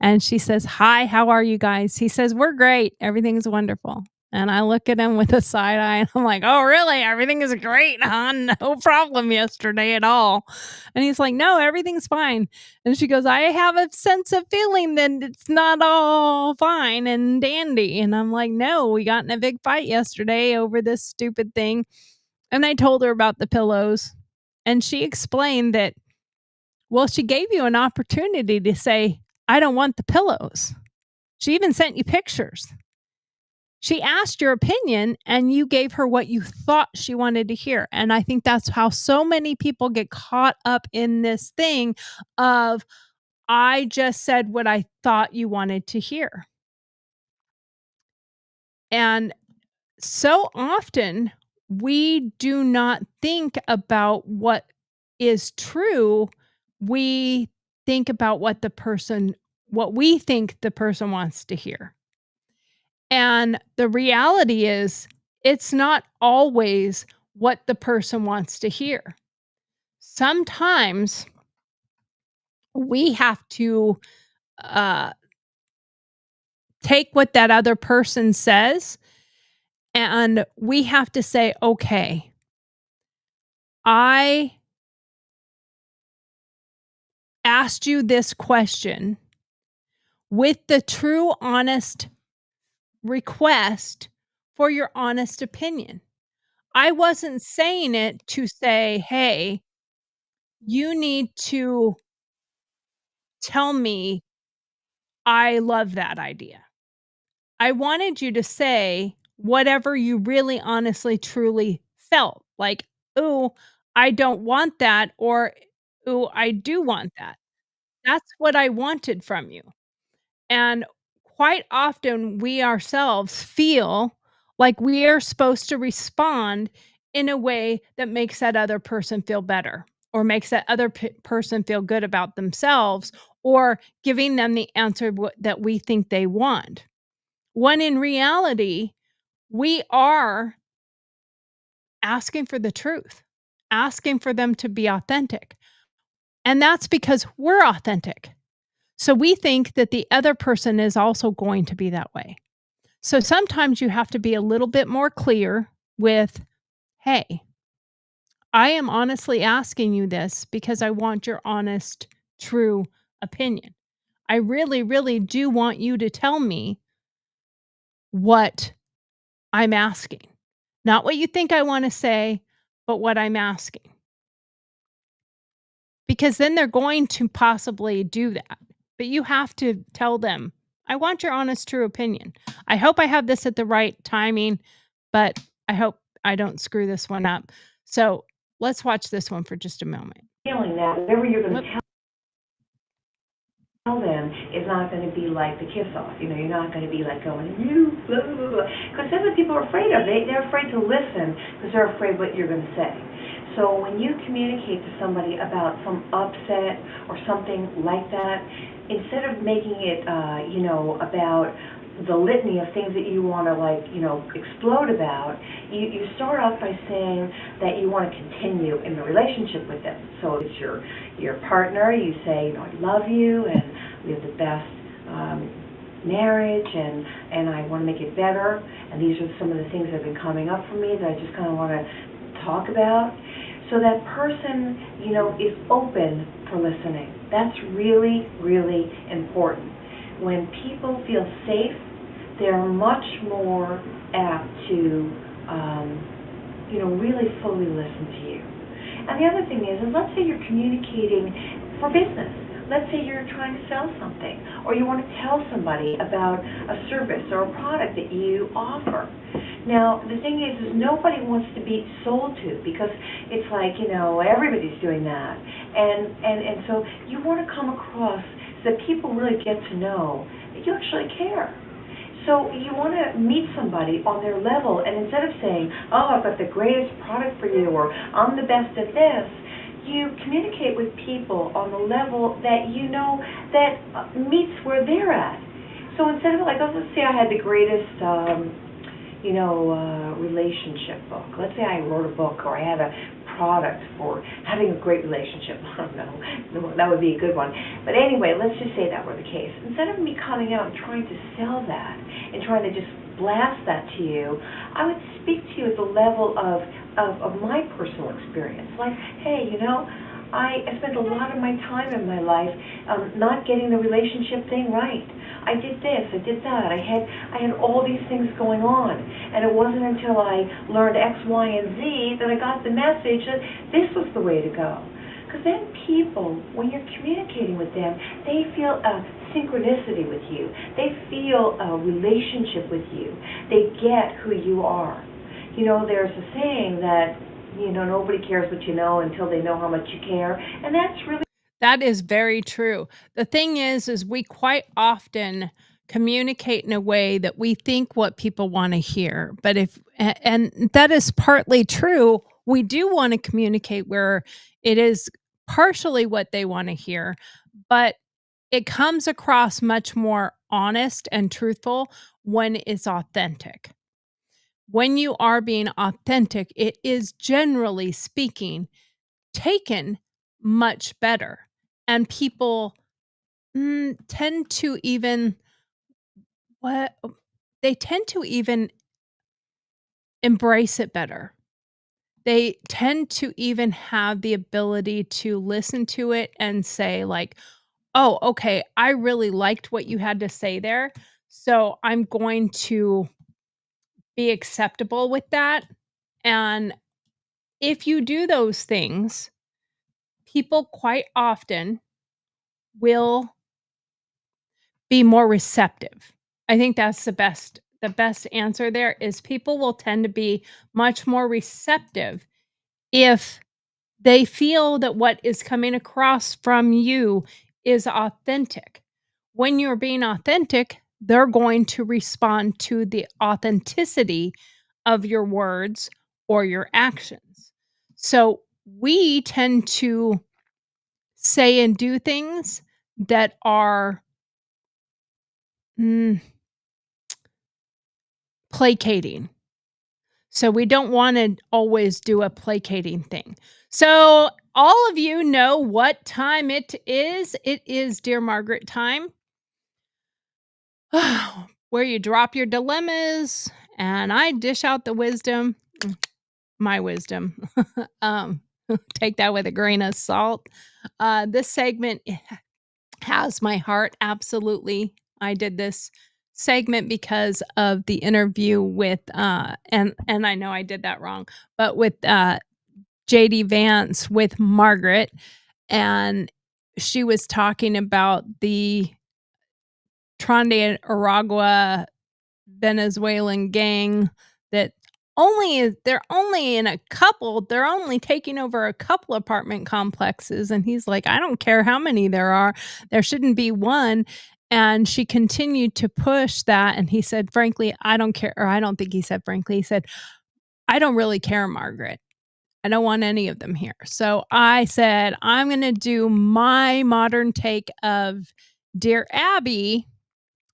And she says, "Hi, how are you guys?" He says, "We're great. Everything's wonderful." And I look at him with a side eye and I'm like, "Oh, really? Everything is great, huh? No problem yesterday at all." And he's like, "No, everything's fine." And she goes, "I have a sense of feeling that it's not all fine and dandy." And I'm like, "No, we got in a big fight yesterday over this stupid thing." And I told her about the pillows. And she explained that, well, she gave you an opportunity to say, "I don't want the pillows." She even sent you pictures. She asked your opinion and you gave her what you thought she wanted to hear. And I think that's how so many people get caught up in this thing of, I just said what I thought you wanted to hear. And so often we do not think about what is true. We think about what we think the person wants to hear. And the reality is, it's not always what the person wants to hear. Sometimes we have to uh, take what that other person says and we have to say, "Okay, I asked you this question with the true, honest request for your honest opinion. I wasn't saying it to say, 'Hey, you need to tell me I love that idea.' I wanted you to say whatever you really honestly truly felt, like, 'Ooh, I don't want that,' or 'Ooh, I do want that.' That's what I wanted from you." And quite often we ourselves feel like we are supposed to respond in a way that makes that other person feel better or makes that other person feel good about themselves or giving them the answer that we think they want. When in reality, we are asking for the truth, asking for them to be authentic. And that's because we're authentic. So we think that the other person is also going to be that way. So sometimes you have to be a little bit more clear with, "Hey, I am honestly asking you this because I want your honest, true opinion. I really, really do want you to tell me what I'm asking. Not what you think I want to say, but what I'm asking." Because then they're going to possibly do that. But you have to tell them, "I want your honest, true opinion. I hope I have this at the right timing, but I hope I don't screw this one up." So let's watch this one for just a moment. Feeling that whatever you're going Whoop. to tell them is not going to be like the kiss off. You know, you're not going to be like going, "You, blah, blah, blah." Because that's what people are afraid of. They're afraid to listen because they're afraid what you're going to say. So when you communicate to somebody about some upset or something like that, instead of making it, about the litany of things that you want to explode about, you start off by saying that you want to continue in the relationship with them. So if it's your partner, you say, "I love you and we have the best marriage and I want to make it better, and these are some of the things that have been coming up for me that I just kind of want to talk about." So that person, is open for listening. That's really, really important. When people feel safe they're much more apt to, really fully listen to you. And the other thing is let's say you're communicating for business. Let's say you're trying to sell something, or you want to tell somebody about a service or a product that you offer. Now, the thing is nobody wants to be sold to, because it's like, everybody's doing that. And so you want to come across so that people really get to know that you actually care. So you want to meet somebody on their level, and instead of saying, oh, I've got the greatest product for you, or I'm the best at this, you communicate with people on the level that that meets where they're at. So instead of let's say I had the greatest, relationship book. Let's say I wrote a book, or I had a product for having a great relationship. I don't know, that would be a good one. But anyway, let's just say that were the case. Instead of me coming out and trying to sell that and trying to just blast that to you, I would speak to you at the level of my personal experience. Like, hey, I spent a lot of my time in my life not getting the relationship thing right. I did this, I did that. I had all these things going on, and it wasn't until I learned X, Y, and Z that I got the message that this was the way to go. Because then people, when you're communicating with them, they feel a synchronicity with you. They feel a relationship with you. They get who you are. There's a saying that, nobody cares what you know until they know how much you care. And that's really. That is very true. The thing is we quite often communicate in a way that we think what people want to hear. But and that is partly true. We do want to communicate where it is partially what they want to hear, but it comes across much more honest and truthful when it's authentic. When you are being authentic, it is generally speaking taken much better. And people tend to even they tend to even embrace it better. They tend to even have the ability to listen to it and say like, "Oh, okay, I really liked what you had to say there. So I'm going to be acceptable with that." And if you do those things, people quite often will be more receptive. I think that's the best answer there is people will tend to be much more receptive if they feel that what is coming across from you is authentic. When you're being authentic, they're going to respond to the authenticity of your words or your actions. So we tend to say and do things that are placating. So we don't want to always do a placating thing. So all of you know what time it is. It is Dear Margaret time, where you drop your dilemmas and I dish out the wisdom, my wisdom. Take that with a grain of salt. This segment has my heart, absolutely. I did this segment because of the interview with and I know I did that wrong, but with JD Vance with Margaret, and she was talking about the Tronde Aragua Venezuelan gang that they're only taking over a couple apartment complexes, and he's like, I don't care how many there are, there shouldn't be one. And she continued to push that, and he said, frankly, I don't care. Or I don't think he said frankly, he said, I don't really care, Margaret. I don't want any of them here. So I said, I'm going to do my modern take of Dear Abby.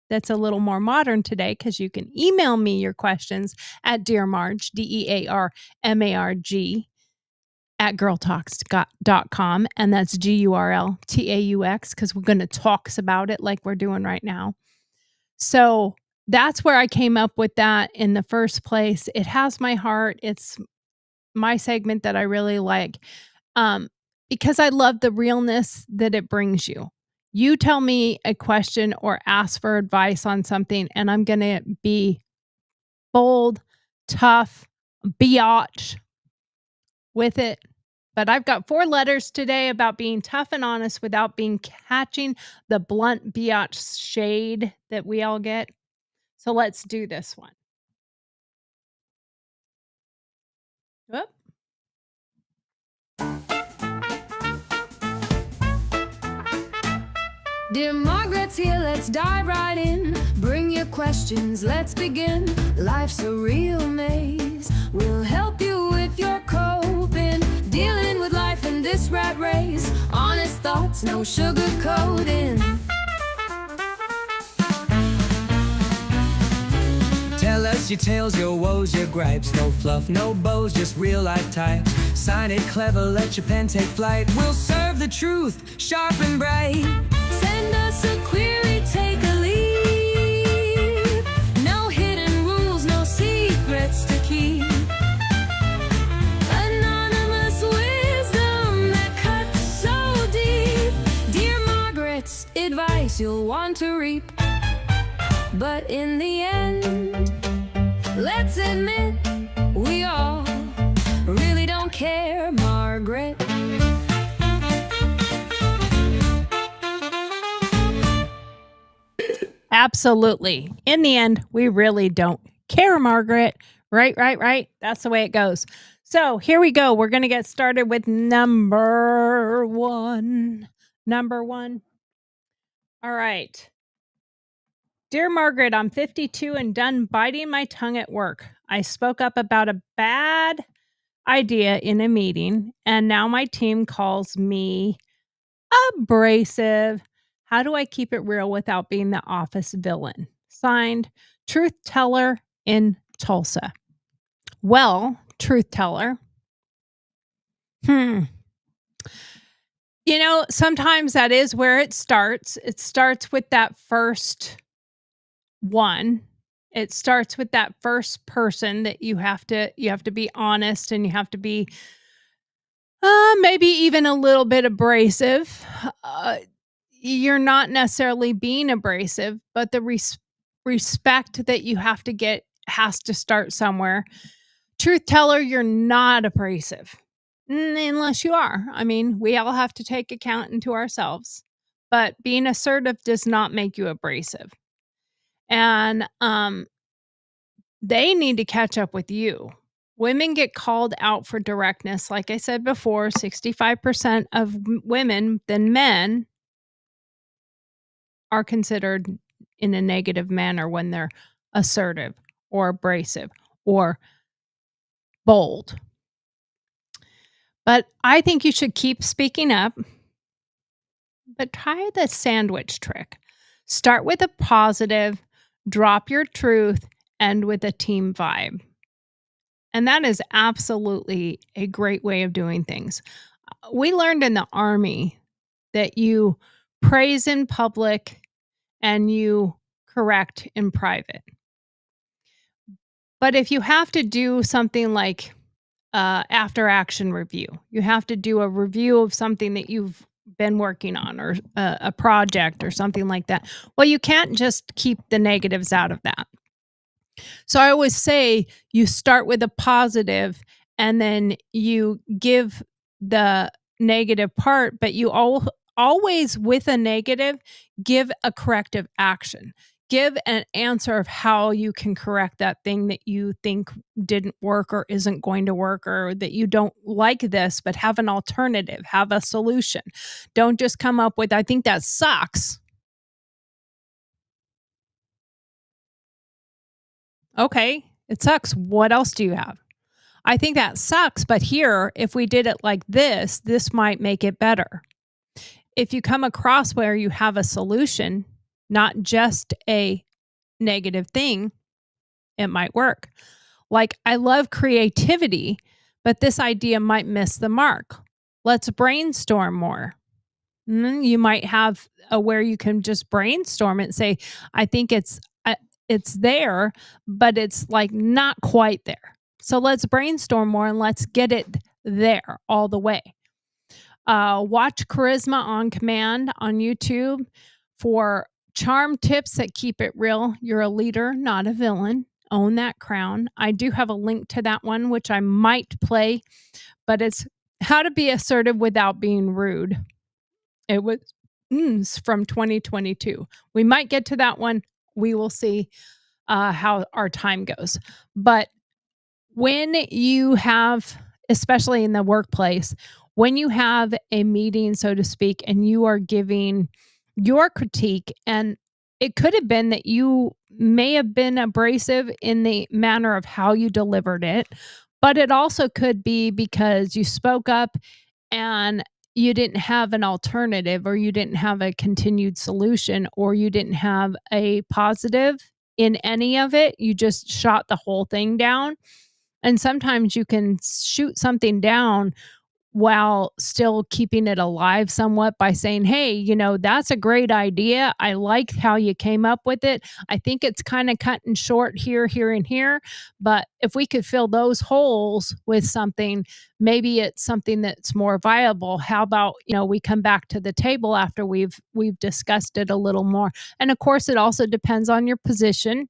That's a little more modern today, because you can email me your questions at dearmarg, DearMarg, at girltaux.com. And that's GURLTauX, because we're going to talks about it like we're doing right now. So that's where I came up with that in the first place. It has my heart. It's my segment that I really like, because I love the realness that it brings you. You tell me a question or ask for advice on something, and I'm going to be bold, tough, BeeYotch with it. But I've got 4 letters today about being tough and honest without being catching the blunt BeeYotch shade that we all get. So let's do this one. Whoop. Dear Margaret's here, let's dive right in. Bring your questions, let's begin. Life's a real maze. We'll help you with your coping. Dealing with life in this rat race. Honest thoughts, no sugarcoating. Tell us your tales, your woes, your gripes. No fluff, no bows, just real life types. Sign it clever, let your pen take flight. We'll serve the truth, sharp and bright. Send us a query, take a lead. No hidden rules, no secrets to keep. Anonymous wisdom that cuts so deep. Dear Margaret's advice you'll want to reap. But in the end, let's admit we all really don't care, Margaret. Absolutely. In the end, we really don't care, Margaret. Right. That's the way it goes. So here we go. We're going to get started with number one. All right. Dear Margaret, I'm 52 and done biting my tongue at work. I spoke up about a bad idea in a meeting, and now my team calls me abrasive. How do I keep it real without being the office villain? Signed, Truth Teller in Tulsa. Well, Truth Teller. Sometimes that is where it starts. It starts with that first one. It starts with that first person that you have to be honest, and you have to be maybe even a little bit abrasive. You're not necessarily being abrasive, but the respect that you have to get has to start somewhere. Truth teller, you're not abrasive unless you are. I mean, we all have to take account into ourselves, but being assertive does not make you abrasive. And they need to catch up with you. Women get called out for directness. Like I said before, 65% of women than men are considered in a negative manner when they're assertive or abrasive or bold. But I think you should keep speaking up, but try the sandwich trick. Start with a positive, drop your truth, end with a team vibe. And that is absolutely a great way of doing things. We learned in the Army that you praise in public and you correct in private. But if you have to do something like after action review, you have to do a review of something that you've been working on, or a project or something like that. Well, you can't just keep the negatives out of that. So I always say you start with a positive and then you give the negative part, but you always with a negative, give a corrective action. Give an answer of how you can correct that thing that you think didn't work or isn't going to work, or that you don't like this, but have an alternative, have a solution. Don't just come up with, I think that sucks. Okay, it sucks. What else do you have? I think that sucks, but here, if we did it like this might make it better. If you come across where you have a solution, not just a negative thing, it might work. Like, I love creativity, but this idea might miss the mark. Let's brainstorm more. You might have where you can just brainstorm it and say, I think it's there, but it's like not quite there. So let's brainstorm more and let's get it there all the way. Watch Charisma on Command on YouTube for charm tips that keep it real. You're a leader, not a villain. Own that crown. I do have a link to that one, which I might play, but it's how to be assertive without being rude. It was from 2022. We might get to that one. We will see how our time goes. But when you have, especially in the workplace, when you have a meeting, so to speak, and you are giving your critique, and it could have been that you may have been abrasive in the manner of how you delivered it, but it also could be because you spoke up and you didn't have an alternative, or you didn't have a continued solution, or you didn't have a positive in any of it. You just shot the whole thing down. And sometimes you can shoot something down while still keeping it alive somewhat by saying, hey, that's a great idea. I like how you came up with it. I think it's kind of cutting short here, here, and here. But if we could fill those holes with something, maybe it's something that's more viable. How about, we come back to the table after we've discussed it a little more. And of course, it also depends on your position.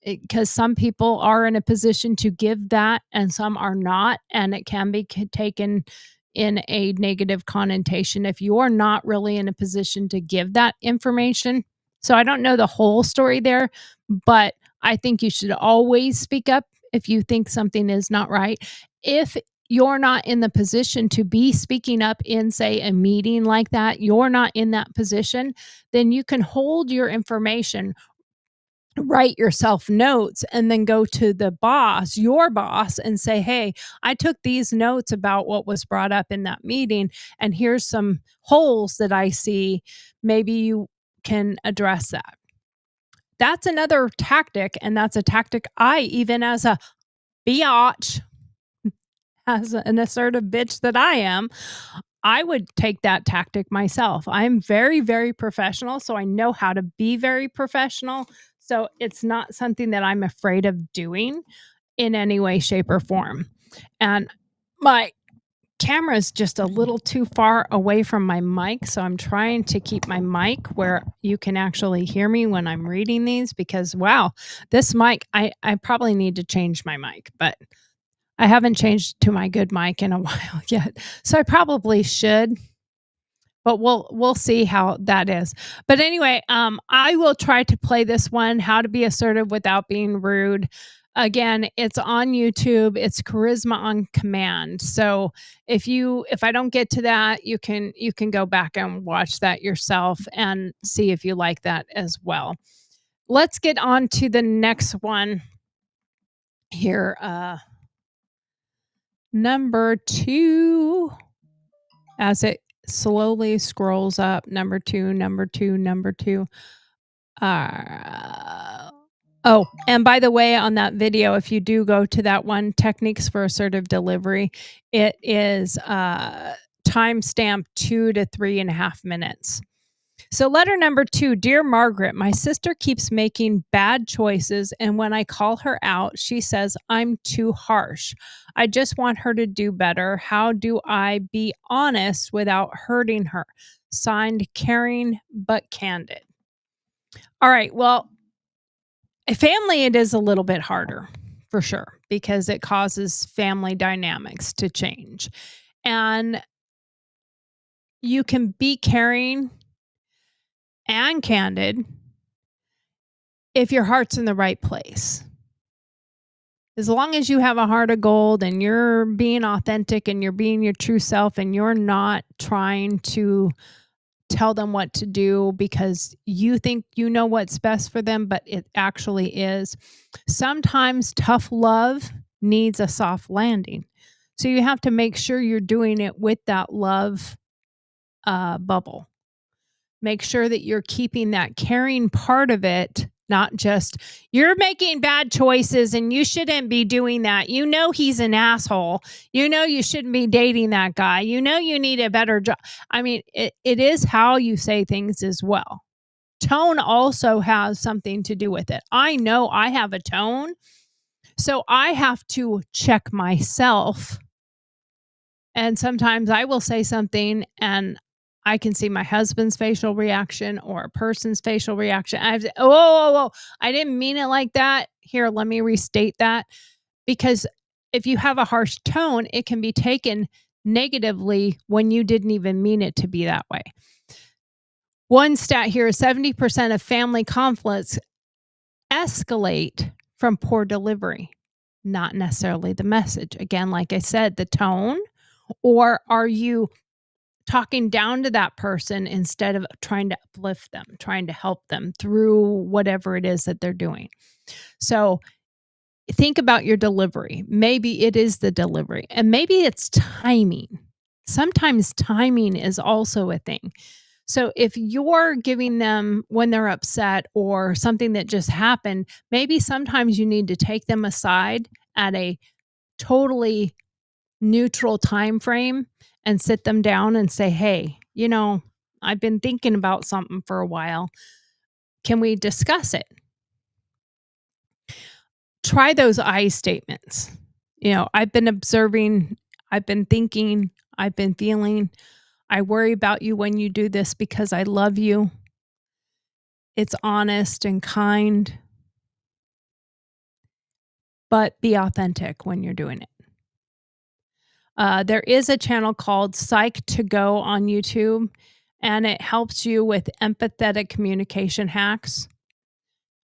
Because some people are in a position to give that and some are not, and it can be taken in a negative connotation if you're not really in a position to give that information. So I don't know the whole story there, but I think you should always speak up if you think something is not right. If you're not in the position to be speaking up in, say, a meeting like that, you're not in that position, then you can hold your information, write yourself notes, and then go to the boss, your boss, and say, hey, I took these notes about what was brought up in that meeting, and here's some holes that I see. Maybe you can address that. That's another tactic, and that's a tactic I, even as a BeeYotch, as an assertive bitch that I am, I would take that tactic myself. I'm very, very professional, so I know how to be very professional. So it's not something that I'm afraid of doing in any way, shape, or form. And my camera is just a little too far away from my mic, so I'm trying to keep my mic where you can actually hear me when I'm reading these, because, wow, this mic, I probably need to change my mic, but I haven't changed to my good mic in a while yet. So I probably should, but we'll see how that is. But anyway, I will try to play this one, how to be assertive without being rude. Again, it's on YouTube. It's Charisma on Command. So if I don't get to that, you can go back and watch that yourself and see if you like that as well. Let's get on to the next one here. Number 2, as it slowly scrolls up, number 2. Oh, and by the way, on that video, if you do go to that one, Techniques for Assertive Delivery, it is timestamp 2 to 3.5 minutes. So letter number 2, Dear Margaret, my sister keeps making bad choices, and when I call her out, she says I'm too harsh. I just want her to do better. How do I be honest without hurting her? Signed, Caring but Candid. All right, well, a family, it is a little bit harder for sure, because it causes family dynamics to change. And you can be caring and candid if your heart's in the right place. As long as you have a heart of gold and you're being authentic and you're being your true self and you're not trying to tell them what to do because you think you know what's best for them, but it actually is. Sometimes tough love needs a soft landing. So you have to make sure you're doing it with that love bubble. Make sure that you're keeping that caring part of it, not just, you're making bad choices and you shouldn't be doing that. You know he's an asshole. You know you shouldn't be dating that guy. You know you need a better job. I mean, it is how you say things as well. Tone also has something to do with it. I know I have a tone, so I have to check myself And sometimes I will say something and I can see my husband's facial reaction or a person's facial reaction. I have to, oh, I didn't mean it like that. Here, let me restate that. Because if you have a harsh tone, it can be taken negatively when you didn't even mean it to be that way. One stat here is 70% of family conflicts escalate from poor delivery, not necessarily the message. Again, like I said, the tone, or are you talking down to that person instead of trying to uplift them, trying to help them through whatever it is that they're doing? So think about your delivery. Maybe it is the delivery, and maybe it's timing. Sometimes timing is also a thing. So if you're giving them when they're upset or something that just happened, maybe sometimes you need to take them aside at a totally neutral time frame and sit them down and say, "Hey, I've been thinking about something for a while. Can we discuss it?" Try those I statements. I've been observing, I've been thinking, I've been feeling. I worry about you when you do this because I love you. It's honest and kind, but be authentic when you're doing it. There is a channel called Psych to Go on YouTube, and it helps you with empathetic communication hacks.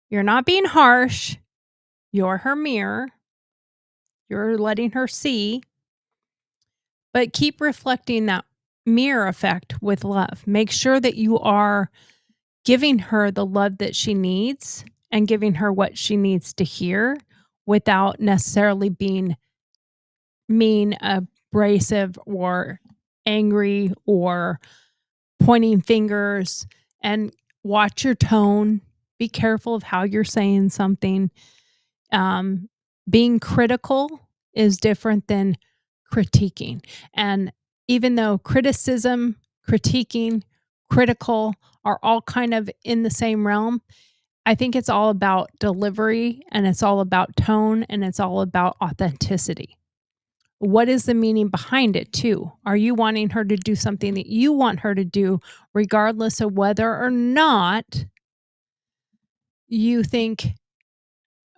You're not being harsh. You're her mirror. You're letting her see, but keep reflecting that mirror effect with love. Make sure that you are giving her the love that she needs and giving her what she needs to hear without necessarily being mean, abrasive, or angry, or pointing fingers. And watch your tone. Be careful of how you're saying something. Being critical is different than critiquing. And even though criticism, critiquing, critical are all kind of in the same realm, I think it's all about delivery, and it's all about tone, and it's all about authenticity. What is the meaning behind it, too? Are you wanting her to do something that you want her to do, regardless of whether or not you think,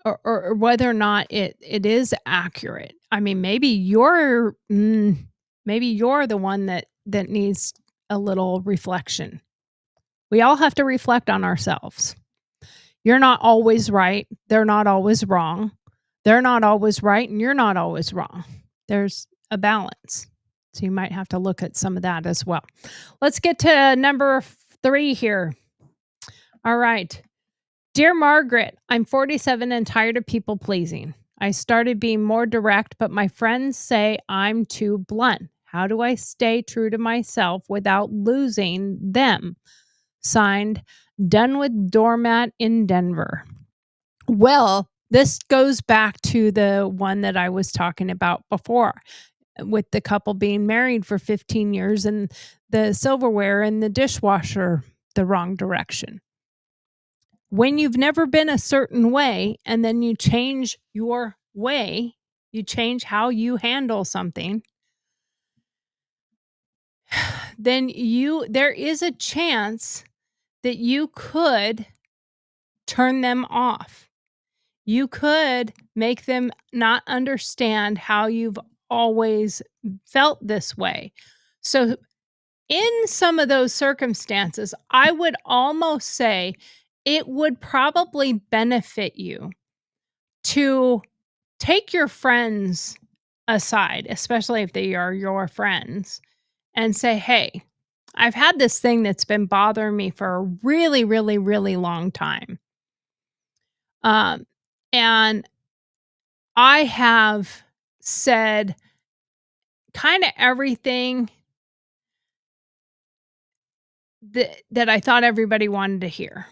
or whether or not it is accurate? I mean, maybe you're the one that needs a little reflection. We all have to reflect on ourselves. You're not always right. They're not always wrong. They're not always right, and you're not always wrong. There's a balance. So you might have to look at some of that as well. Let's get to number 3 here. All right. Dear Margaret, I'm 47 and tired of people pleasing. I started being more direct, but my friends say I'm too blunt. How do I stay true to myself without losing them? Signed, Done with Doormat in Denver. Well, this goes back to the one that I was talking about before, with the couple being married for 15 years and the silverware and the dishwasher the wrong direction. When you've never been a certain way and then you change your way, you change how you handle something, then there is a chance that you could turn them off. You could make them not understand how you've always felt this way. So in some of those circumstances, I would almost say it would probably benefit you to take your friends aside, especially if they are your friends, and say, "Hey, I've had this thing that's been bothering me for a really, really, really long time. And I have said kind of everything that I thought everybody wanted to hear.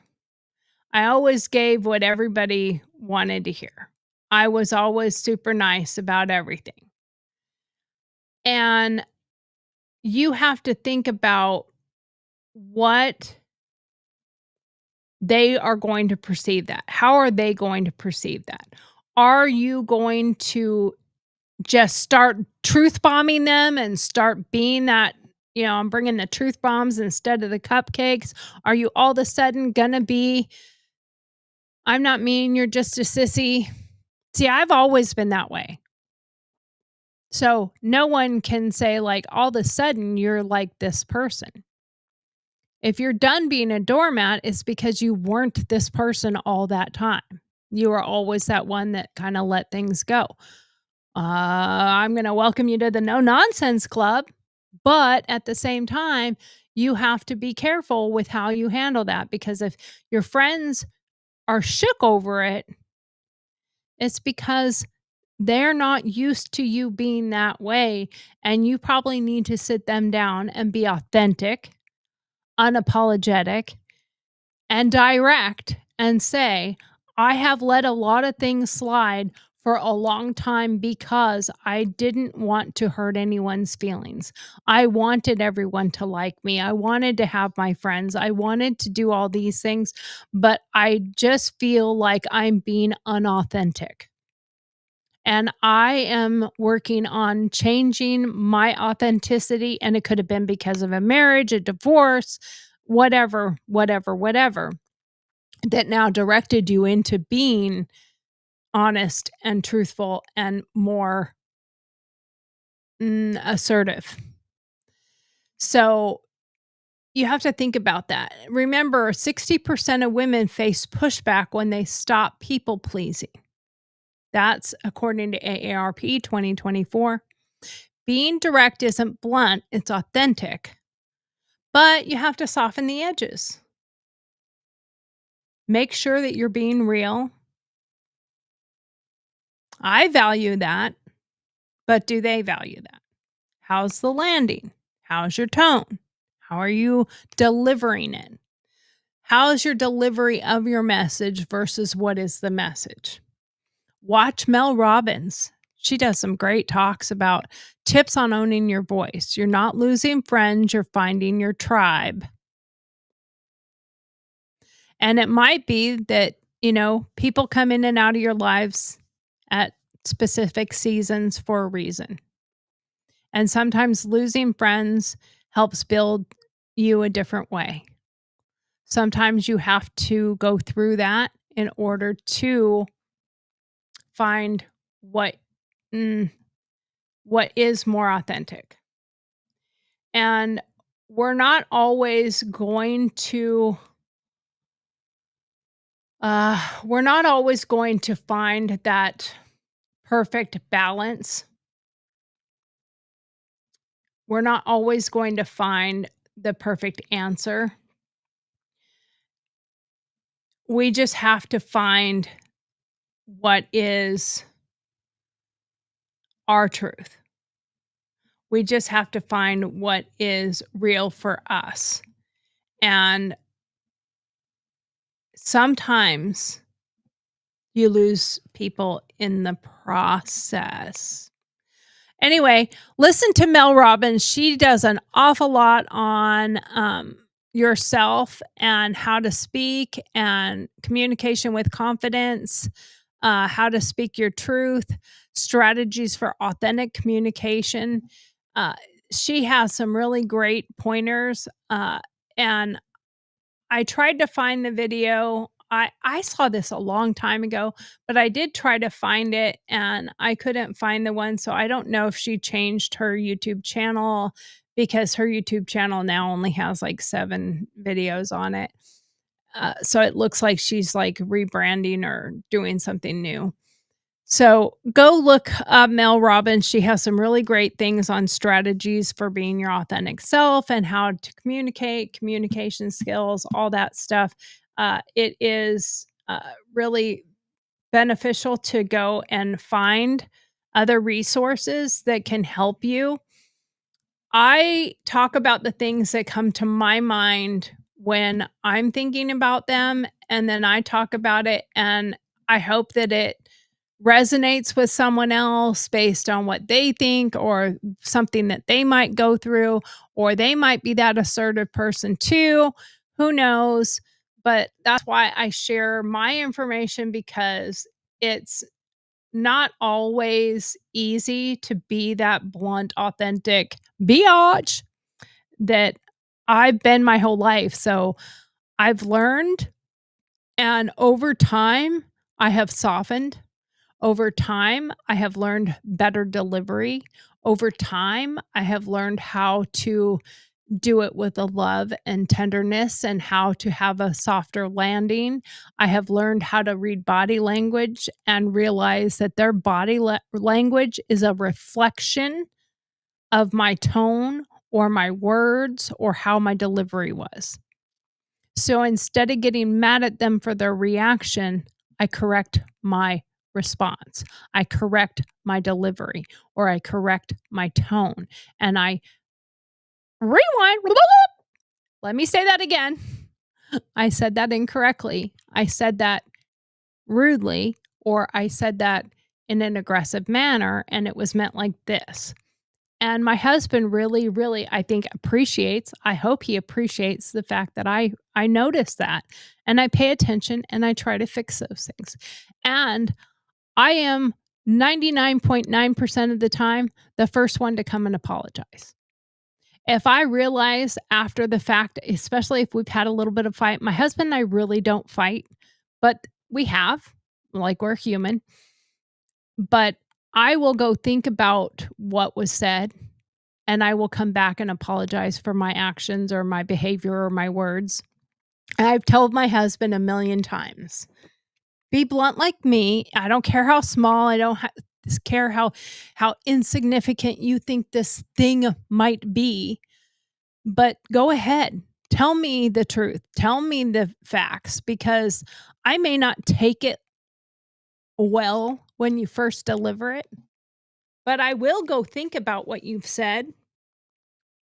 I always gave what everybody wanted to hear. I was always super nice about everything." And you have to think about what they are going to perceive that. How are they going to perceive that? Are you going to just start truth bombing them and start being that, I'm bringing the truth bombs instead of the cupcakes? Are you all of a sudden gonna be, I'm not mean, you're just a sissy? See, I've always been that way. So no one can say, like, all of a sudden you're like this person. If you're done being a doormat, it's because you weren't this person all that time. You were always that one that kind of let things go. I'm going to welcome you to the no nonsense club. But at the same time, you have to be careful with how you handle that, because if your friends are shook over it, it's because they're not used to you being that way. And you probably need to sit them down and be authentic, unapologetic, and direct and say, I have let a lot of things slide for a long time because I didn't want to hurt anyone's feelings. I wanted everyone to like me. I wanted to have my friends. I wanted to do all these things, but I just feel like I'm being unauthentic. And I am working on changing my authenticity. And it could have been because of a marriage, a divorce, whatever, that now directed you into being honest and truthful and more assertive. So you have to think about that. Remember, 60% of women face pushback when they stop people pleasing. That's according to AARP 2024. Being direct isn't blunt, it's authentic. But you have to soften the edges. Make sure that you're being real. I value that, but do they value that? How's the landing? How's your tone? How are you delivering it? How's your delivery of your message versus what is the message? Watch Mel Robbins. She does some great talks about tips on owning your voice. You're not losing friends, you're finding your tribe. And it might be that, people come in and out of your lives at specific seasons for a reason. And sometimes losing friends helps build you a different way. Sometimes you have to go through that in order to find what is more authentic. And we're not always going to find that perfect balance. We're not always going to find the perfect answer. We just have to find what is our truth. We just have to find what is real for us. And sometimes you lose people in the process. Anyway, listen to Mel Robbins. She does an awful lot on yourself and how to speak and communication with confidence, how to speak your truth, strategies for authentic communication. She has some really great pointers. And I tried to find the video. I saw this a long time ago, but I did try to find it and I couldn't find the one. So I don't know if she changed her YouTube channel, because her YouTube channel now only has like 7 videos on it. So it looks like she's like rebranding or doing something new. So go look up Mel Robbins. She has some really great things on strategies for being your authentic self and how to communicate, communication skills, all that stuff. It is really beneficial to go and find other resources that can help you. I talk about the things that come to my mind when I'm thinking about them, and then I talk about it, and I hope that it resonates with someone else based on what they think or something that they might go through, or they might be that assertive person too. Who knows? But that's why I share my information, because it's not always easy to be that blunt, authentic BeeYotch that I've been my whole life. So I've learned, and over time, I have softened. Over time, I have learned better delivery. Over time, I have learned how to do it with a love and tenderness and how to have a softer landing. I have learned how to read body language and realize that their body language is a reflection of my tone or my words or how my delivery was. So instead of getting mad at them for their reaction, I correct my response. I correct my delivery, or I correct my tone, and I rewind. Let me say that again. I said that incorrectly. I said that rudely, or I said that in an aggressive manner, and it was meant like this. And my husband really, really, I think, appreciates, I hope he appreciates the fact that I notice that, and I pay attention, and I try to fix those things. And I am 99.9% of the time the first one to come and apologize. If I realize after the fact, especially if we've had a little bit of fight, my husband and I really don't fight, but we have, like, we're human. But I will go think about what was said, and I will come back and apologize for my actions or my behavior or my words. I've told my husband a million times, be blunt like me. I don't care how small. I don't care how insignificant you think this thing might be, but go ahead. Tell me the truth. Tell me the facts, because I may not take it well when you first deliver it, but I will go think about what you've said,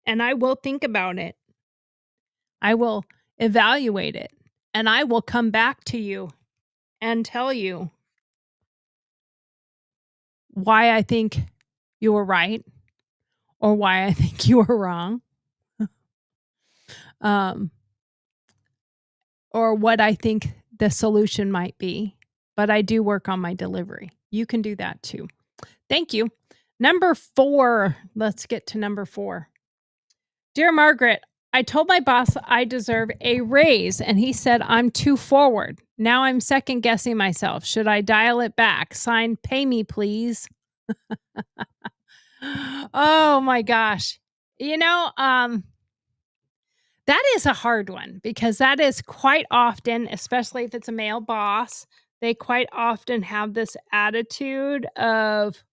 and I will think about it. I will evaluate it, and I will come back to you and tell you why I think you were right or why I think you were wrong. Or what I think the solution might be. But I do work on my delivery. You can do that too. Thank you. Number 4. Let's get to number 4. Dear Margaret, I told my boss I deserve a raise, and he said I'm too forward. Now I'm second guessing myself. Should I dial it back? Signed, pay me, please. Oh my gosh. That is a hard one, because that is quite often, especially if it's a male boss, they quite often have this attitude of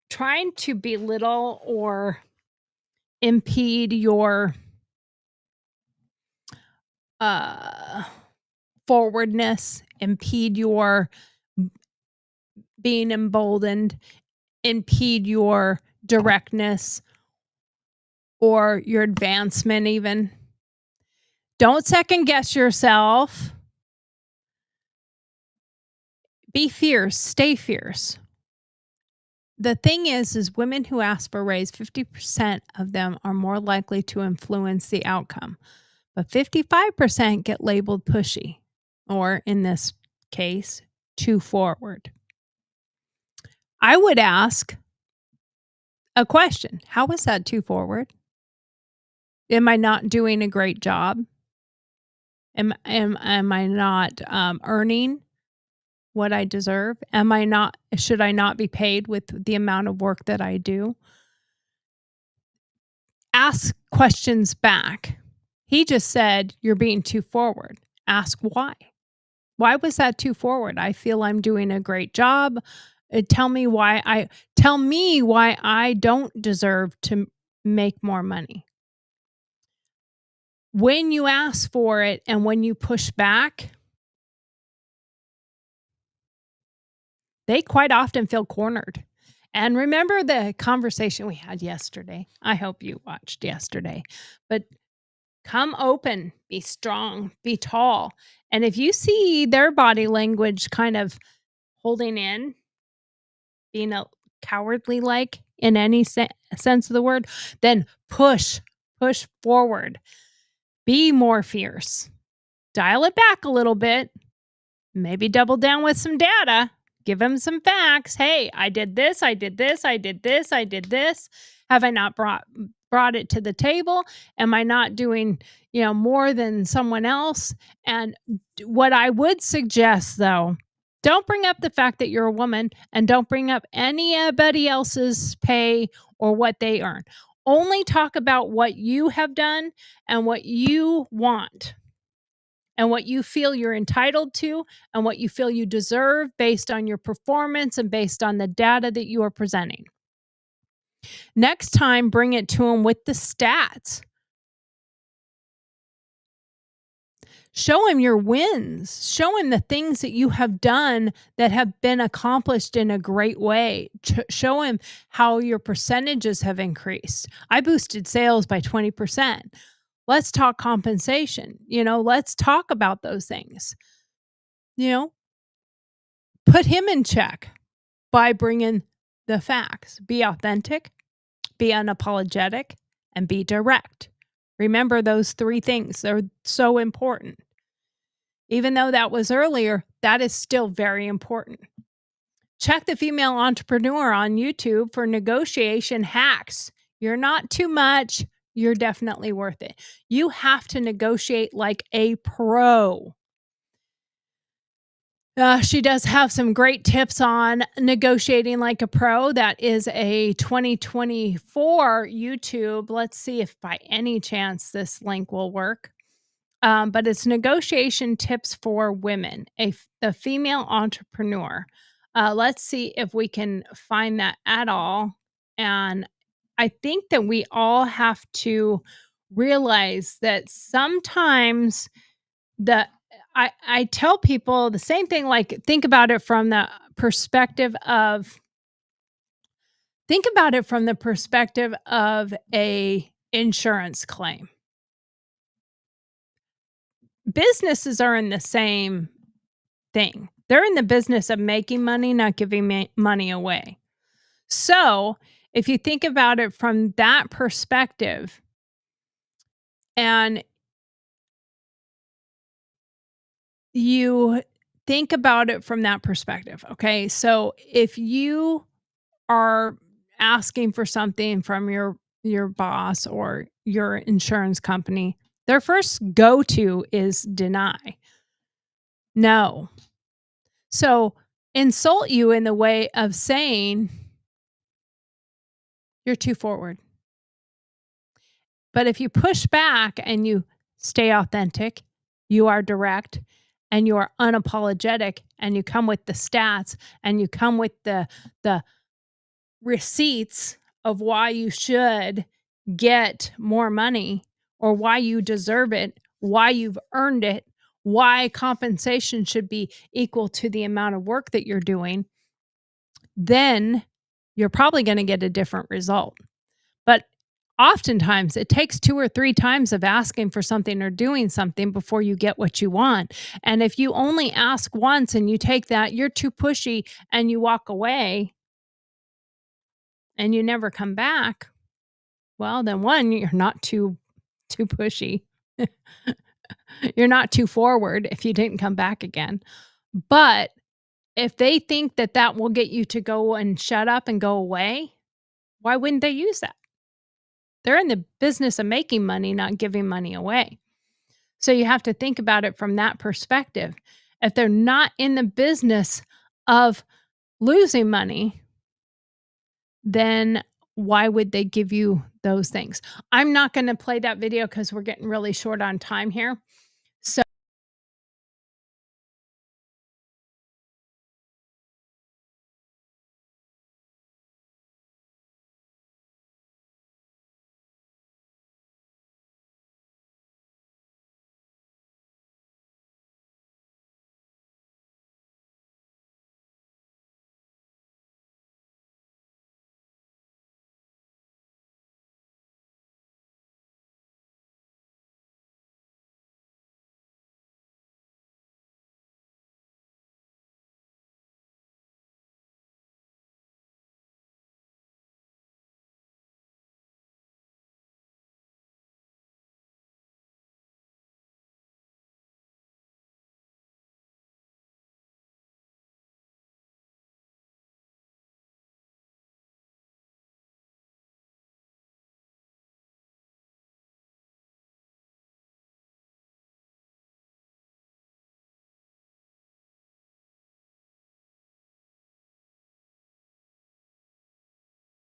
trying to belittle or impede your forwardness, impede your being emboldened, impede your directness or your advancement even. Don't second guess yourself. Be fierce. Stay fierce. The thing is women who ask for a raise, 50% of them are more likely to influence the outcome. But 55% get labeled pushy, or in this case, too forward. I would ask a question. How is that too forward? Am I not doing a great job? Am I not earning what I deserve? Should I not be paid with the amount of work that I do? Ask questions back. He just said, you're being too forward. Ask why. Why was that too forward? I feel I'm doing a great job. Tell me why I don't deserve to make more money. When you ask for it and when you push back, they quite often feel cornered. And remember the conversation we had yesterday. I hope you watched yesterday. But come open, be strong, be tall. And if you see their body language kind of holding in, being a cowardly like in any sense of the word, then push forward. Be more fierce. Dial it back a little bit. Maybe double down with some data. Give them some facts. Hey, I did this, I did this, I did this, I did this. Have I not brought it to the table? Am I not doing, more than someone else? And what I would suggest though, don't bring up the fact that you're a woman, and don't bring up anybody else's pay or what they earn. Only talk about what you have done and what you want and what you feel you're entitled to and what you feel you deserve based on your performance and based on the data that you are presenting. Next time, bring it to them with the stats. Show him your wins. Show him the things that you have done that have been accomplished in a great way. Show him how your percentages have increased. I boosted sales by 20%. Let's talk compensation. Let's talk about those things. Put him in check by bringing the facts. Be authentic, be unapologetic, and be direct. Remember those 3 things. They're so important. Even though that was earlier, that is still very important. Check the Female Entrepreneur on YouTube for negotiation hacks. You're not too much. You're definitely worth it. You have to negotiate like a pro. She does have some great tips on negotiating like a pro. That is a 2024 YouTube. Let's see if by any chance this link will work. But it's negotiation tips for women, the female entrepreneur. Let's see if we can find that at all. And I think that we all have to realize that sometimes I tell people the same thing, like think about it from the perspective of a insurance claim. Businesses are in the same thing. They're in the business of making money, not giving money away. So if you think about it from that perspective, and you think about it from that perspective, okay? So if you are asking for something from your boss or your insurance company, their first go-to is deny. No. So insult you in the way of saying you're too forward. But if you push back and you stay authentic, you are direct, and you are unapologetic, and you come with the stats, and you come with the receipts of why you should get more money or why you deserve it, why you've earned it, why compensation should be equal to the amount of work that you're doing, then you're probably going to get a different result. But oftentimes it takes 2 or 3 times of asking for something or doing something before you get what you want. And if you only ask once and you take that, you're too pushy, and you walk away and you never come back, well, then one, you're not too pushy. You're not too forward if you didn't come back again. But if they think that that will get you to go and shut up and go away, why wouldn't they use that? They're in the business of making money, not giving money away. So you have to think about it from that perspective. If they're not in the business of losing money, then why would they give you those things? I'm not going to play that video because we're getting really short on time here. So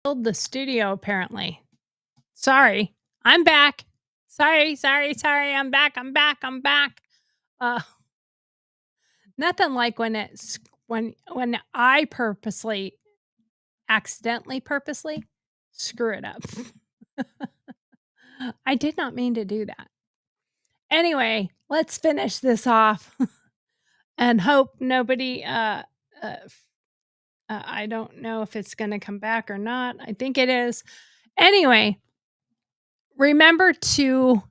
Filled the studio apparently. Sorry, I'm back. Sorry. I'm back. Uh, nothing like when I purposely screw it up. I did not mean to do that. Anyway, let's finish this off and hope nobody. I don't know if it's going to come back or not. I think it is. Anyway, remember to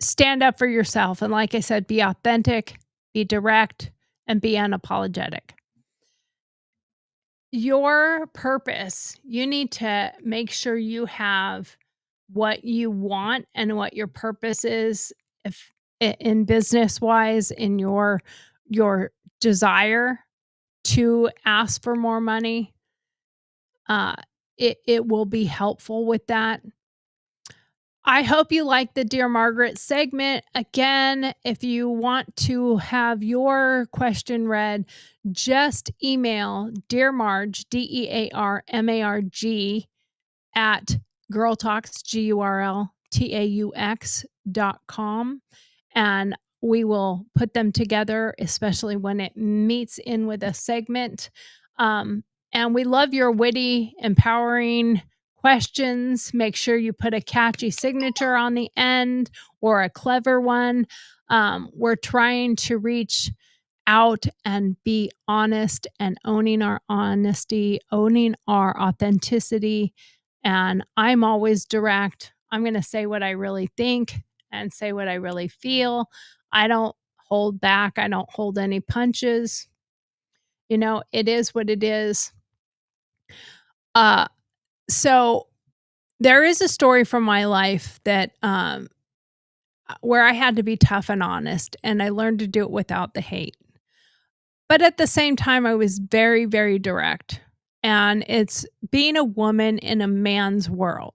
stand up for yourself. And like I said, be authentic, be direct, and be unapologetic. Your purpose, you need to make sure you have what you want and what your purpose is, if in business wise, in your desire to ask for more money. It will be helpful with that. I hope you like the Dear Margaret segment. Again, if you want to have your question read, just email Dear Marge, DearMarg at Gurl TauX, GurlTauX.com. And we will put them together, especially when it meets in with a segment. And we love your witty, empowering questions. Make sure you put a catchy signature on the end or a clever one. We're trying to reach out and be honest and owning our honesty, owning our authenticity. And I'm always direct. I'm going to say what I really think and say what I really feel. I don't hold back. I don't hold any punches. It is what it is. So there is a story from my life that where I had to be tough and honest, and I learned to do it without the hate. But at the same time, I was very, very direct. And it's being a woman in a man's world.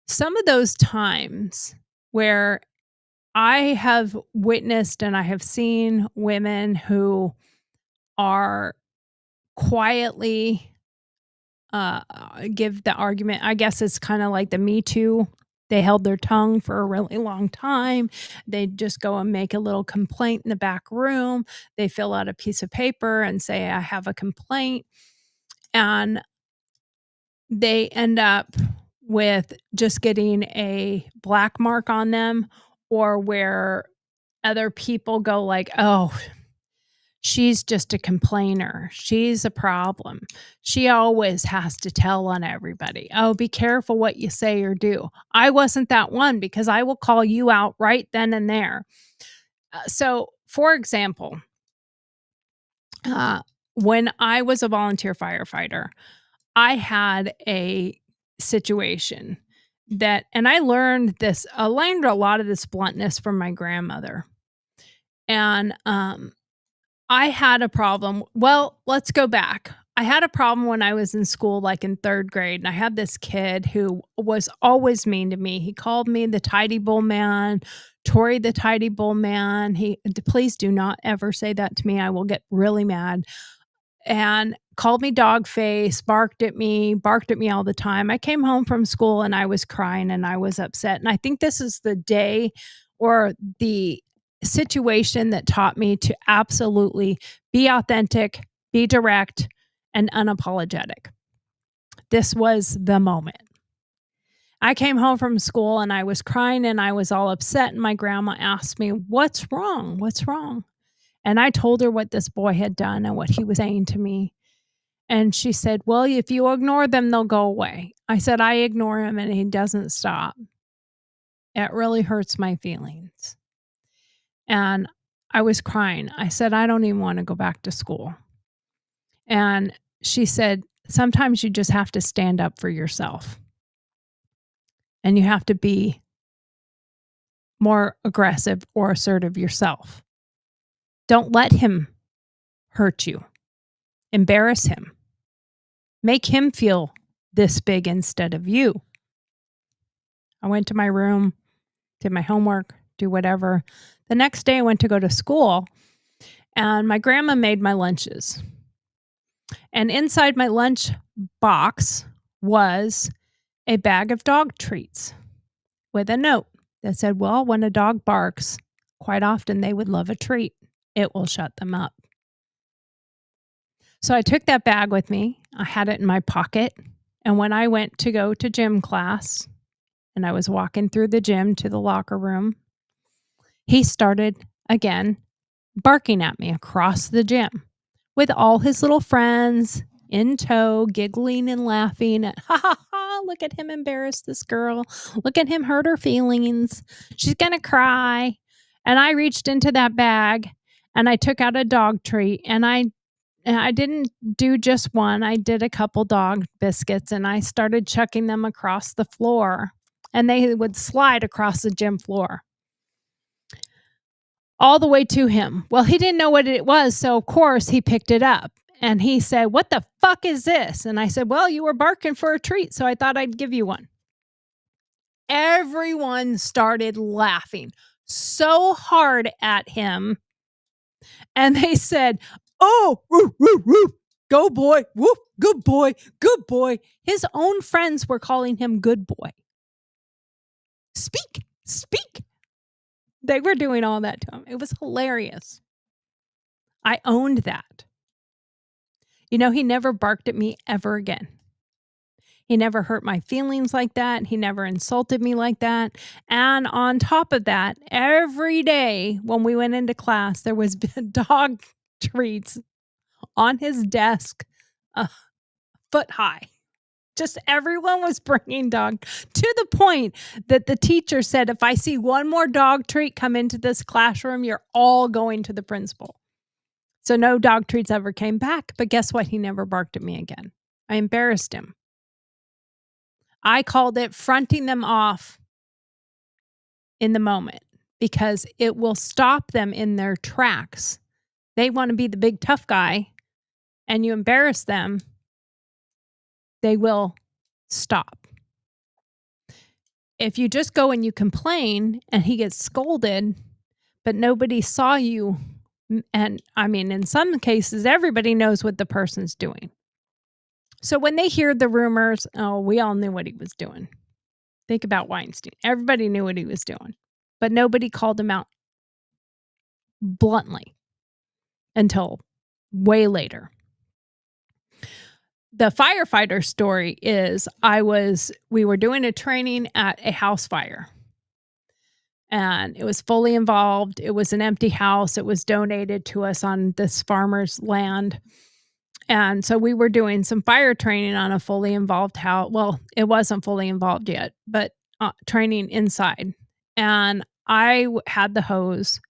Some of those times where I have witnessed and I have seen women who are quietly give the argument. I guess it's kind of like the Me Too. They held their tongue for a really long time. They just go and make a little complaint in the back room. They fill out a piece of paper and say, I have a complaint. And they end up with just getting a black mark on them, or where other people go like, oh, she's just a complainer. She's a problem. She always has to tell on everybody. Oh, be careful what you say or do. I wasn't that one, because I will call you out right then and there. So, for example, when I was a volunteer firefighter, I had a situation and I learned a lot of this bluntness from my grandmother. And I had a problem. Well, let's go back. I had a problem when I was in school, like in 3rd grade, and I had this kid who was always mean to me. He called me the tidy bull man, Tori the tidy bull man. Please do not ever say that to me. I will get really mad. And called me dog face, barked at me all the time. I came home from school and I was crying and I was upset. And I think this is the day or the situation that taught me to absolutely be authentic, be direct, and unapologetic. This was the moment. I came home from school and I was crying and I was all upset. And my grandma asked me, "What's wrong? What's wrong?" And I told her what this boy had done and what he was saying to me. And she said, "Well, if you ignore them, they'll go away." I said, "I ignore him and he doesn't stop. It really hurts my feelings." And I was crying. I said, "I don't even want to go back to school." And she said, "Sometimes you just have to stand up for yourself. And you have to be more aggressive or assertive yourself. Don't let him hurt you. Embarrass him. Make him feel this big instead of you." I went to my room, did my homework, do whatever. The next day I went to go to school and my grandma made my lunches. And inside my lunch box was a bag of dog treats with a note that said, well, when a dog barks, quite often they would love a treat. It will shut them up. So I took that bag with me. I had it in my pocket. And when I went to go to gym class and I was walking through the gym to the locker room, he started again barking at me across the gym with all his little friends in tow, giggling and laughing at, ha ha ha, look at him embarrass this girl. Look at him hurt her feelings. She's going to cry. And I reached into that bag and I took out a dog treat and I didn't do just one. I did a couple dog biscuits and I started chucking them across the floor and they would slide across the gym floor all the way to him. Well, he didn't know what it was. So of course he picked it up and he said, what the fuck is this? And I said, well, you were barking for a treat. So I thought I'd give you one. Everyone started laughing so hard at him. And they said, oh, woo, woo, woo. Go boy, whoop, good boy, good boy. His own friends were calling him good boy. Speak, speak. They were doing all that to him. It was hilarious. I owned that. You know, he never barked at me ever again. He never hurt my feelings like that. He never insulted me like that. And on top of that, every day when we went into class, there was dog treats on his desk, a foot high. Just everyone was bringing dog to the point that the teacher said, if I see one more dog treat come into this classroom, you're all going to the principal. So no dog treats ever came back. But guess what? He never barked at me again. I embarrassed him. I called it fronting them off in the moment because it will stop them in their tracks. They want to be the big tough guy and you embarrass them, they will stop. If you just go and you complain and he gets scolded, but nobody saw you, and I mean, in some cases, everybody knows what the person's doing. So when they hear the rumors, oh, we all knew what he was doing. Think about Weinstein. Everybody knew what he was doing, but nobody called him out bluntly until way later. The firefighter story is we were doing a training at a house fire and it was fully involved. It was an empty house. It was donated to us on this farmer's land. And so we were doing some fire training on a fully involved house. Well, it wasn't fully involved yet, but training inside. And I had the hose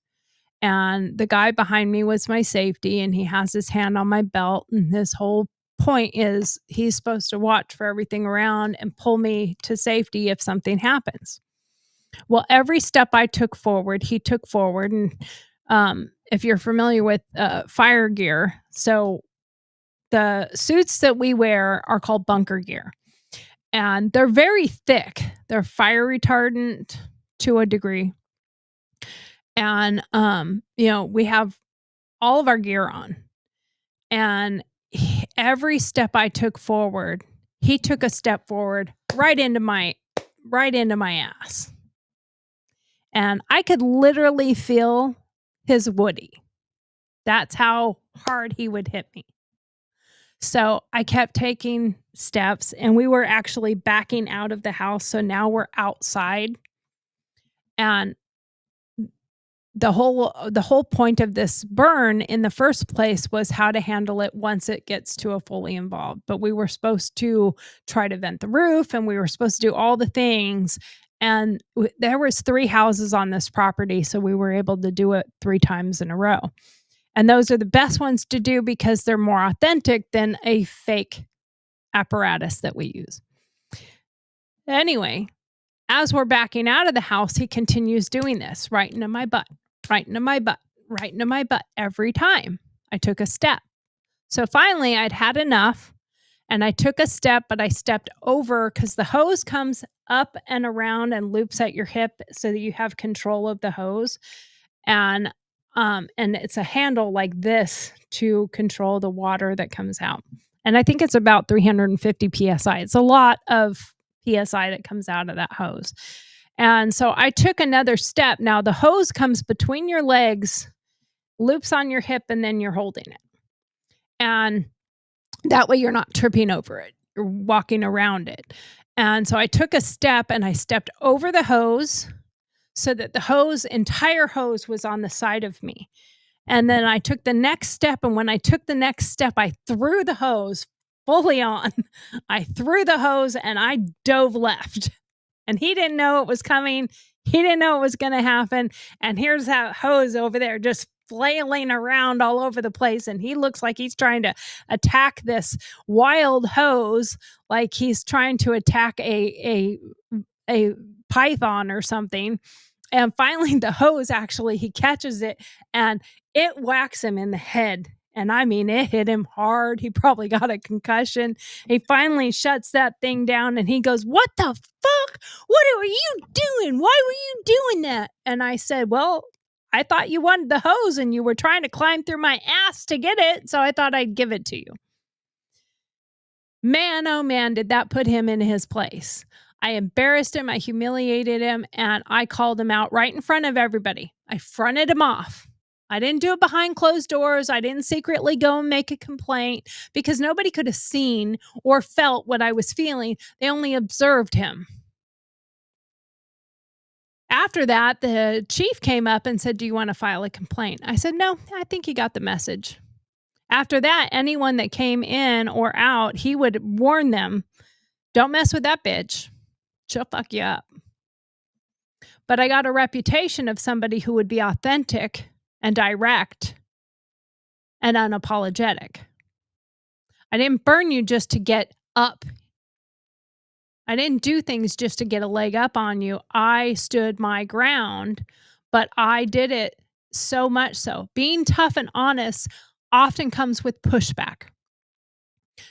and the guy behind me was my safety and he has his hand on my belt. And his whole point is he's supposed to watch for everything around and pull me to safety if something happens. Well, every step I took forward, he took forward. And if you're familiar with fire gear, so the suits that we wear are called bunker gear. And they're very thick. They're fire retardant to a degree. And, we have all of our gear on. And every step I took forward, he took a step forward right into my ass. And I could literally feel his woody. That's how hard he would hit me. So I kept taking steps and we were actually backing out of the house. So now we're outside. And the whole point of this burn in the first place was how to handle it once it gets to a fully involved. But we were supposed to try to vent the roof and we were supposed to do all the things. And there was 3 houses on this property. So we were able to do it 3 times in a row. And those are the best ones to do because they're more authentic than a fake apparatus that we use. Anyway, as we're backing out of the house, he continues doing this right into my butt, right into my butt, right into my butt every time I took a step. So finally, I'd had enough and I took a step, but I stepped over because the hose comes up and around and loops at your hip so that you have control of the hose. And And it's a handle like this to control the water that comes out. And I think it's about 350 PSI. It's a lot of PSI that comes out of that hose. And so I took another step. Now the hose comes between your legs, loops on your hip, and then you're holding it. And that way you're not tripping over it. You're walking around it. And so I took a step and I stepped over the hose so that the entire hose was on the side of me. And then I took the next step. And when I took the next step, I threw the hose fully on. I threw the hose and I dove left. And he didn't know it was coming. He didn't know it was going to happen. And here's that hose over there just flailing around all over the place. And he looks like he's trying to attack this wild hose, like he's trying to attack a python or something. And finally, the hose he catches it and it whacks him in the head. And I mean, it hit him hard. He probably got a concussion. He finally shuts that thing down and he goes, "What the fuck? What are you doing? Why were you doing that?" And I said, "Well, I thought you wanted the hose and you were trying to climb through my ass to get it. So I thought I'd give it to you." Man, oh man, did that put him in his place. I embarrassed him. I humiliated him and I called him out right in front of everybody. I fronted him off. I didn't do it behind closed doors. I didn't secretly go and make a complaint because nobody could have seen or felt what I was feeling. They only observed him. After that, the chief came up and said, "Do you want to file a complaint?" I said, "No, I think you got the message." After that, anyone that came in or out, he would warn them, "Don't mess with that bitch. She'll fuck you up." But I got a reputation of somebody who would be authentic and direct and unapologetic. I didn't burn you just to get up. I didn't do things just to get a leg up on you. I stood my ground, but I did it so much so. Being tough and honest often comes with pushback.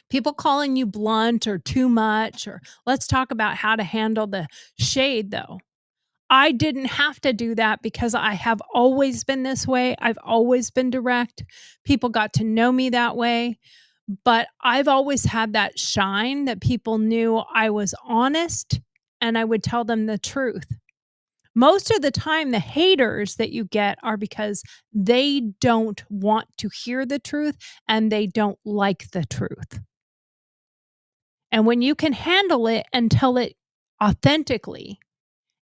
People calling you blunt or too much, or let's talk about how to handle the shade though. I didn't have to do that because I have always been this way. I've always been direct. People got to know me that way. But I've always had that shine that people knew I was honest and I would tell them the truth. Most of the time, the haters that you get are because they don't want to hear the truth and they don't like the truth. And when you can handle it and tell it authentically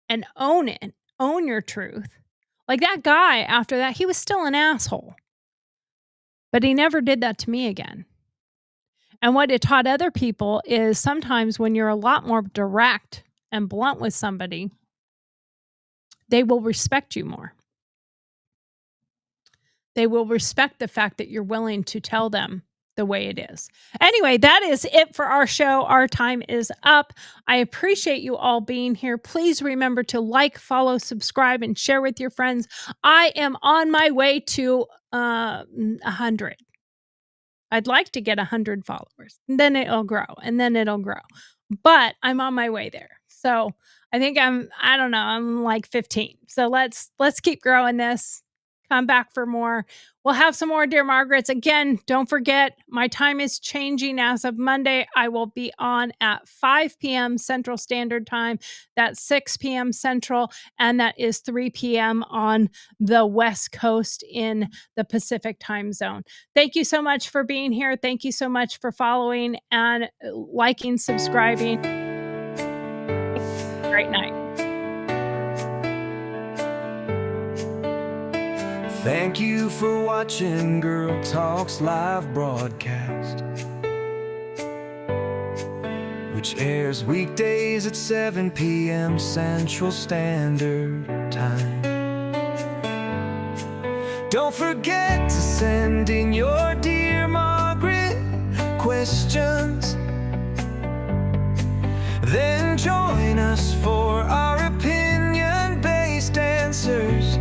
and own it, own your truth. Like that guy after that, he was still an asshole. But he never did that to me again. And what it taught other people is sometimes when you're a lot more direct and blunt with somebody, they will respect you more. They will respect the fact that you're willing to tell them the way it is. Anyway, that is it for our show. Our time is up. I appreciate you all being here. Please remember to like, follow, subscribe, and share with your friends. I am on my way to 100. I'd like to get 100 followers. And then it'll grow. And then it'll grow. But I'm on my way there. So I think I'm like 15. So let's keep growing this. Come back for more. We'll have some more Dear Margarets. Again, don't forget, my time is changing as of Monday. I will be on at 5 p.m. Central Standard Time. That's 6 p.m. Central, and that is 3 p.m. on the West Coast in the Pacific time zone. Thank you so much for being here. Thank you so much for following and liking, subscribing. Great night. Thank you for watching Gurl TauX live broadcast, which airs weekdays at 7 p.m. Central Standard Time. Don't forget to send in your Dear Margaret questions. Then join us for our opinion-based answers.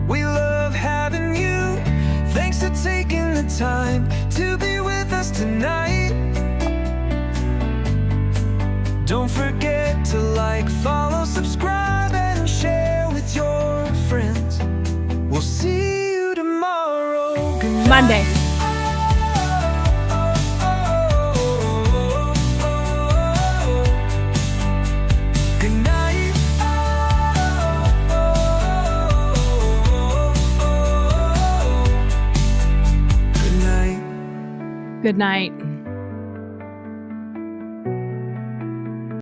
We love having you. Thanks for taking the time to be with us tonight. Don't forget to like, follow, subscribe, and share with your friends. see you tomorrow. Good night. Monday. Good night. Good night. Good night.